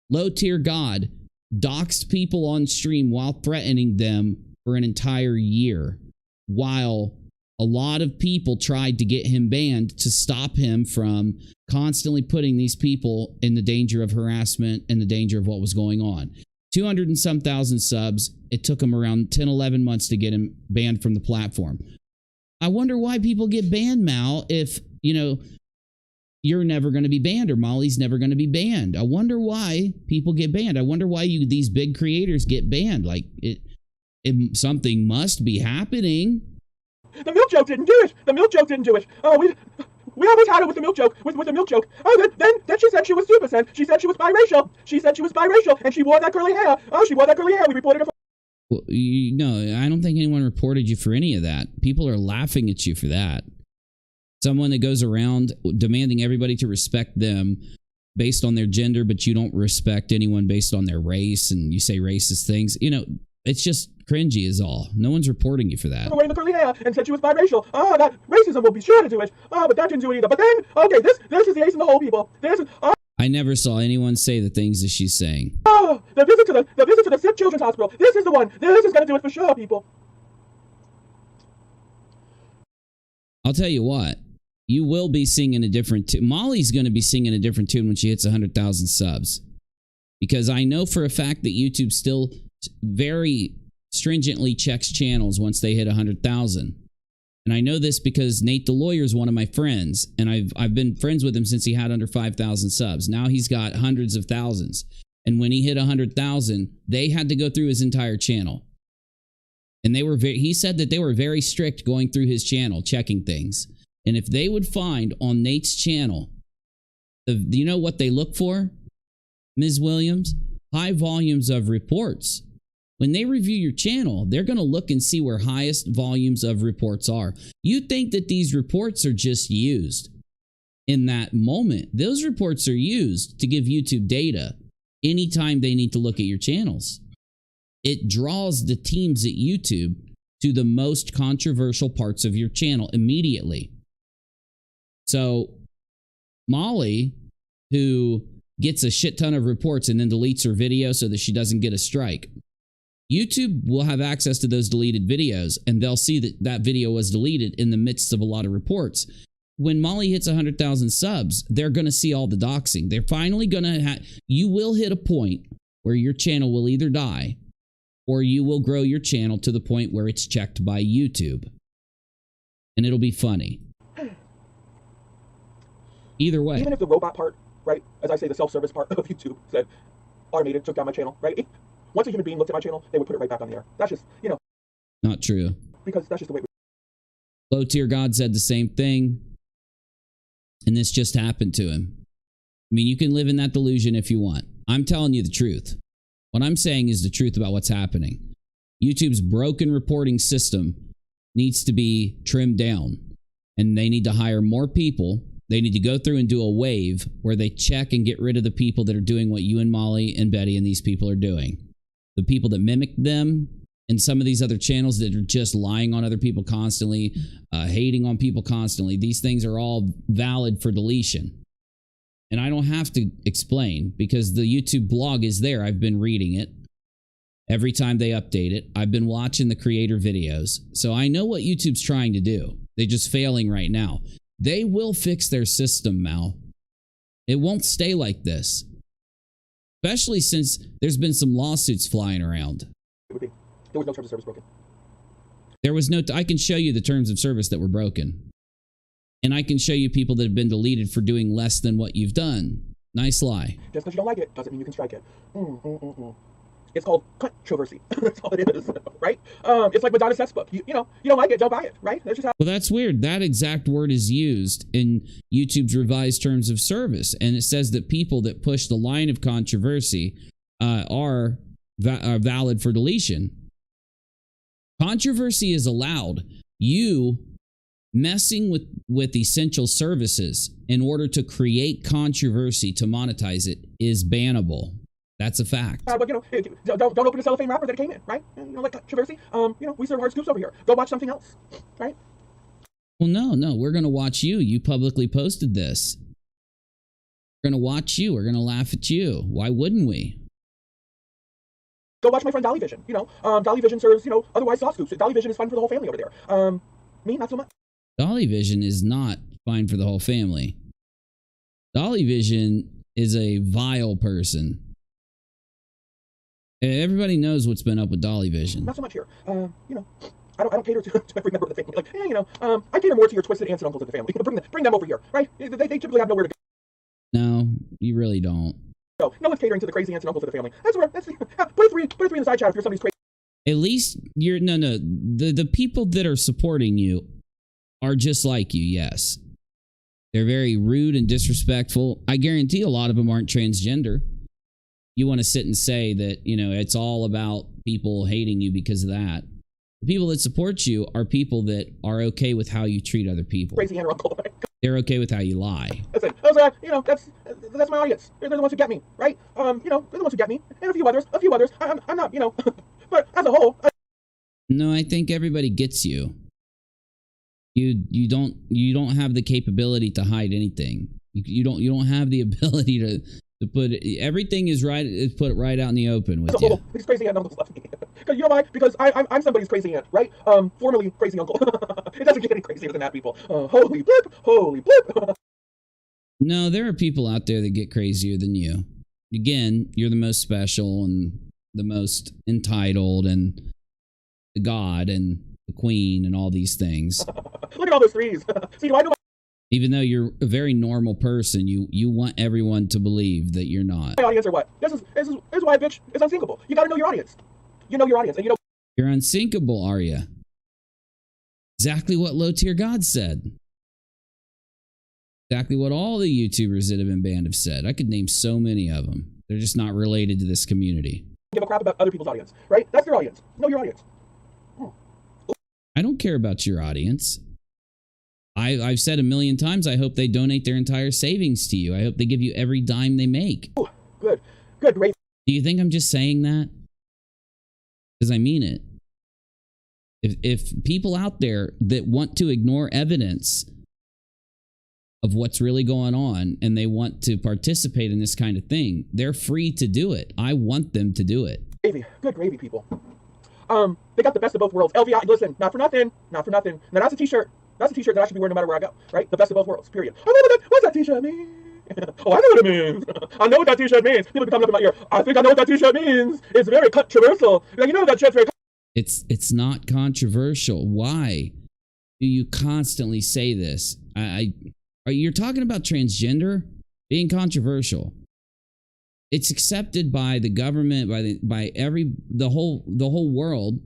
Low-tier God doxed people on stream while threatening them for an entire year, while a lot of people tried to get him banned to stop him from constantly putting these people in the danger of harassment and the danger of what was going on. 200 and some thousand subs. It took him around 10, 11 months to get him banned from the platform. I wonder why people get banned, Mal, if, you know, you're never going to be banned or Molly's never going to be banned. I wonder why people get banned. I wonder why these big creators get banned. Like, something must be happening. The milk joke didn't do it. The milk joke didn't do it. Oh, we almost had it with the milk joke. With the milk joke. Oh, then she said she was 2%. She said she was biracial. She said she was biracial, and she wore that curly hair. Oh, she wore that curly hair. We reported her. Well, no, I don't think anyone reported you for any of that. People are laughing at you for that. Someone that goes around demanding everybody to respect them based on their gender, but you don't respect anyone based on their race, and you say racist things. You know, it's just cringy is all. No one's reporting you for that. Wearing the curly hair and said she was biracial. Oh, that racism will be sure to do it. Oh, but that didn't do it either. But then, okay, this is the ace in the hole, people. I never saw anyone say the things that she's saying. Oh, the visit to the sick children's hospital. This is the one. This is going to do it for sure, people. I'll tell you what. You will be singing a different tune. Molly's going to be singing a different tune when she hits 100,000 subs. Because I know for a fact that YouTube still very stringently checks channels once they hit 100,000. And I know this because Nate the Lawyer is one of my friends, and I've been friends with him since he had under 5,000 subs. Now he's got hundreds of thousands. And when he hit 100,000, they had to go through his entire channel. And he said that they were very strict going through his channel, checking things. And if they would find on Nate's channel, you know what they look for, Ms. Williams? High volumes of reports. When they review your channel, they're going to look and see where highest volumes of reports are. You think that these reports are just used in that moment. Those reports are used to give YouTube data anytime they need to look at your channels. It draws the teams at YouTube to the most controversial parts of your channel immediately. So Molly, who gets a shit ton of reports and then deletes her video so that she doesn't get a strike, YouTube will have access to those deleted videos, and they'll see that that video was deleted in the midst of a lot of reports. When Molly hits 100,000 subs, they're going to see all the doxing. They're finally going to you will hit a point where your channel will either die or you will grow your channel to the point where it's checked by YouTube. And it'll be funny. Either way. Even if the robot part, right, as I say, the self-service part of YouTube said, automated, took down my channel, right? Once a human being looked at my channel, they would put it right back on the air. That's just, you know. Not true. Because that's just the way. Low Tier God said the same thing. And this just happened to him. I mean, you can live in that delusion if you want. I'm telling you the truth. What I'm saying is the truth about what's happening. YouTube's broken reporting system needs to be trimmed down. And they need to hire more people. They need to go through and do a wave where they check and get rid of the people that are doing what you and Molly and Betty and these people are doing. The people that mimic them and some of these other channels that are just lying on other people constantly, hating on people constantly. These things are all valid for deletion. And I don't have to explain because the YouTube blog is there. I've been reading it every time they update it. I've been watching the creator videos. So I know what YouTube's trying to do. They're just failing right now. They will fix their system, Mal. It won't stay like this. Especially since there's been some lawsuits flying around. There was no terms of service broken. There was no... I can show you the terms of service that were broken. And I can show you people that have been deleted for doing less than what you've done. Nice lie. Just because you don't like it doesn't mean you can strike it. It's called controversy. That's all it is, right? It's like Madonna Seth's book. You know, you don't like it, don't buy it, right? That's just how. Well, that's weird. That exact word is used in YouTube's revised terms of service. And it says that people that push the line of controversy are valid for deletion. Controversy is allowed. You messing with essential services in order to create controversy to monetize it is bannable. That's a fact. But you know, don't open a cellophane wrapper that it came in, right? You know, like controversy. You know, we serve hard scoops over here. Go watch something else, right? Well, no, we're gonna watch you. You publicly posted this. We're gonna watch you. We're gonna laugh at you. Why wouldn't we? Go watch my friend Dolly Vision. You know, Dolly Vision serves, you know, otherwise soft scoops. Dolly Vision is fun for the whole family over there. Me, not so much. Dolly Vision is not fine for the whole family. Dolly Vision is a vile person. Everybody knows what's been up with Dolly Vision. Not so much here. You know, I don't cater to every member of the family. Like, you know, I cater more to your twisted aunts and uncles of the family. Bring them over here, right? They typically have nowhere to go. No, you really don't. No one's catering to the crazy aunts and uncles of the family. That's where. Put a three in the side chat if you're somebody's crazy. At least you're no. The people that are supporting you are just like you. Yes, they're very rude and disrespectful. I guarantee a lot of them aren't transgender. You want to sit and say that, you know, it's all about people hating you because of that. The people that support you are people that are okay with how you treat other people. Crazy aunt or uncle. They're okay with how you lie. That's it. You know, that's my audience. They're the ones who get me, right? You know, they're the ones who get me, and a few others. I'm not, you know, but as a whole. No, I think everybody gets you. You don't have the capability to hide anything. You don't have the ability to put it, everything is right. Put it right out in the open with you. These crazy aunt uncles love me. Because you know why? Because I'm somebody's crazy aunt, right? Formerly crazy uncle. It doesn't get any crazier than that, people. Holy blip. No, there are people out there that get crazier than you. Again, you're the most special and the most entitled and the God and the Queen and all these things. Look at all those threes. See, do I know? Even though you're a very normal person, you want everyone to believe that you're not. My audience or what? This is why a bitch is unsinkable. You gotta know your audience. You know your audience, and you know. You're unsinkable, are you? Exactly what Low Tier God said. Exactly what all the YouTubers that have been banned have said. I could name so many of them. They're just not related to this community. Give a crap about other people's audience, right? That's their audience. Know your audience. I don't care about your audience. I've said a million times, I hope they donate their entire savings to you. I hope they give you every dime they make. Ooh, good, great. Do you think I'm just saying that? Because I mean it. If people out there that want to ignore evidence of what's really going on and they want to participate in this kind of thing, they're free to do it. I want them to do it. Gravy, good gravy, people. They got the best of both worlds. LVI, listen, not for nothing. Now that's a t-shirt. That's a t-shirt that I should be wearing no matter where I go, right? The best of both worlds, period. I know what's that t-shirt mean? Oh, I know what it means. I know what that t-shirt means. People be coming up in my ear. I think I know what that t-shirt means. It's very controversial. Like, you know that shirt's very. It's not controversial. Why do you constantly say this? You're talking about transgender being controversial. It's accepted by the government, by the whole world.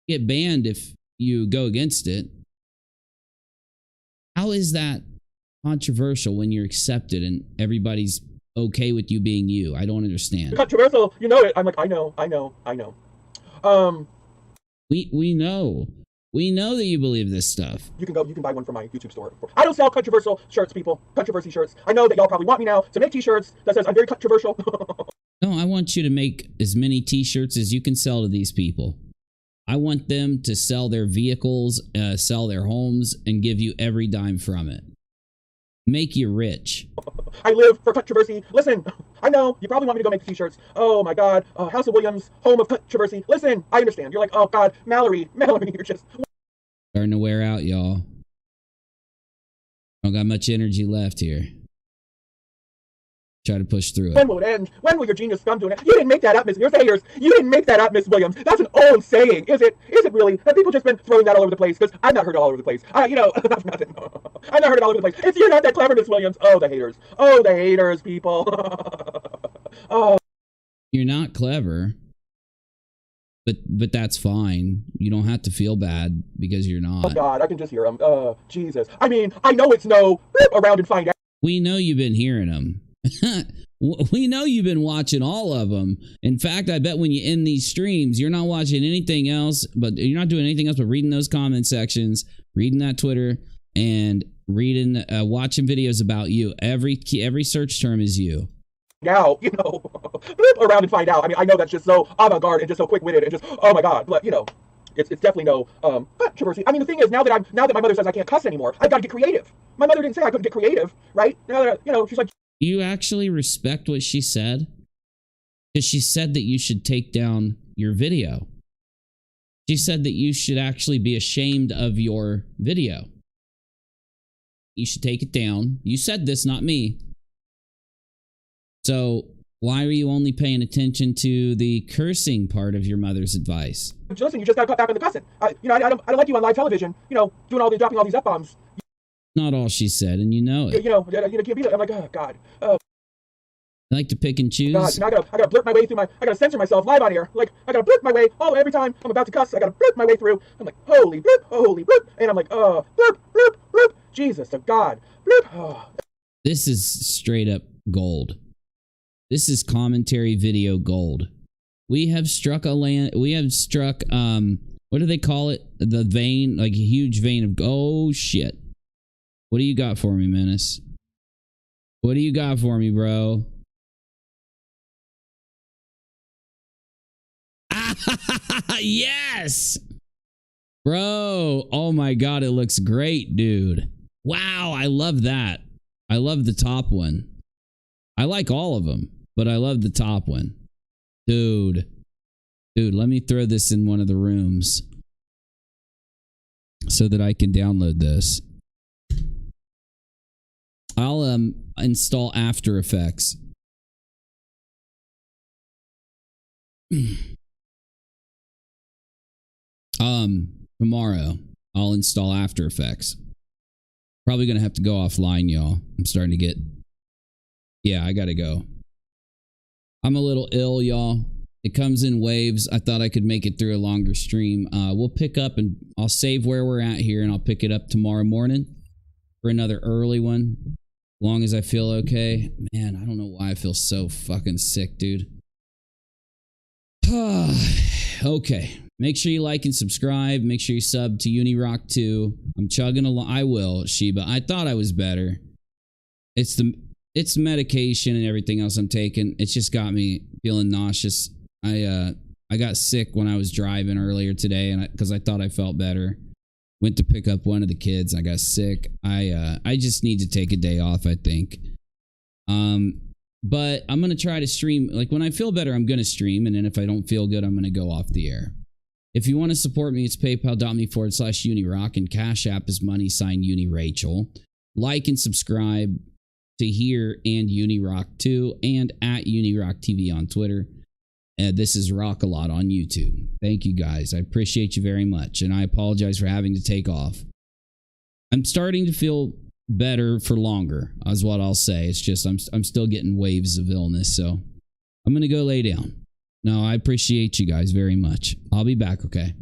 You get banned if you go against it. How is that controversial when you're accepted and everybody's okay with you being you? I don't understand. Controversial, you know it. I'm like, I know. We know. We know that you believe this stuff. You can buy one from my YouTube store. I don't sell controversial shirts, people. Controversy shirts. I know that y'all probably want me now to make t-shirts that says I'm very controversial. No, I want you to make as many t-shirts as you can sell to these people. I want them to sell their vehicles, sell their homes, and give you every dime from it. Make you rich. I live for controversy. Listen, I know you probably want me to go make t-shirts. Oh my God, House of Williams, home of controversy. Listen, I understand. You're like, oh God, Mallory, you're just starting to wear out, y'all. Don't got much energy left here. Try to push through it. When will it end? When will your genius come to an end? You didn't make that up, Miss. Here's the haters. You didn't make that up, Miss Williams. That's an old saying. Is it? Is it really? Have people just been throwing that all over the place? Because I've not heard it all over the place. Not for nothing. I've not heard it all over the place. If you're not that clever, Miss Williams. Oh, the haters. Oh, the haters, people. Oh. You're not clever. But that's fine. You don't have to feel bad because you're not. Oh God, I can just hear them. Jesus. I mean, I know it's no around and find out. We know you've been hearing them. We know you've been watching all of them. In fact, I bet when you end these streams, you're not watching anything else, but you're not doing anything else but reading those comment sections, reading that Twitter, and reading, watching videos about you. Every search term is you. Now, around and find out. I mean, I know that's just so avant-garde and just so quick-witted and just, oh my God, but it's definitely no controversy. I mean, the thing is, now that my mother says I can't cuss anymore, I've got to get creative. My mother didn't say I couldn't get creative, right? Now that, she's like. Do you actually respect what she said? Because she said that you should take down your video. She said that you should actually be ashamed of your video. You should take it down. You said this, not me. So why are you only paying attention to the cursing part of your mother's advice? Listen, you just got to cut back on the cussing. I don't like you on live television, dropping all these F-bombs. Not all she said, and you know it. You can't be like, I'm like, oh God. I like to pick and choose. God, I gotta blurt my way through I gotta censor myself live on here. Like, I gotta blurt my way, every time I'm about to cuss, I gotta blurt my way through. I'm like, holy blip, and I'm like, blip, Jesus to God, blip. Oh. This is straight up gold. This is commentary video gold. We have struck what do they call it? The vein, like a huge vein of, oh shit. What do you got for me, Menace? What do you got for me, bro? Yes! Bro, oh my God, it looks great, dude. Wow, I love that. I love the top one. I like all of them, but I love the top one. Dude, let me throw this in one of the rooms so that I can download this. I'll install After Effects. Tomorrow I'll install After Effects. Probably gonna have to go offline, y'all. I'm starting to get. Yeah, I gotta go. I'm a little ill, y'all. It comes in waves. I thought I could make it through a longer stream. We'll pick up and I'll save where we're at here, and I'll pick it up tomorrow morning for another early one. As long as I feel okay. Man, I don't know why I feel so fucking sick, dude. Okay. Make sure you like and subscribe. Make sure you sub to Unirock 2. I'm chugging along. I will, Sheba. I thought I was better. It's medication and everything else I'm taking. It's just got me feeling nauseous. I got sick when I was driving earlier today, and because I thought I felt better. Went to pick up one of the kids. I got sick. I just need to take a day off, I think. But I'm gonna try to stream. Like when I feel better, I'm gonna stream, and then if I don't feel good, I'm gonna go off the air. If you want to support me, it's paypal.me/unirock, and Cash App is _UniRachel. Like and subscribe to here and Unirock 2 and at Unirock TV on Twitter. This is rockAlot on YouTube. Thank you guys. I appreciate you very much, and I apologize for having to take off. I'm starting to feel better for longer, is what I'll say. It's just I'm still getting waves of illness, so I'm gonna go lay down. No, I appreciate you guys very much. I'll be back, okay?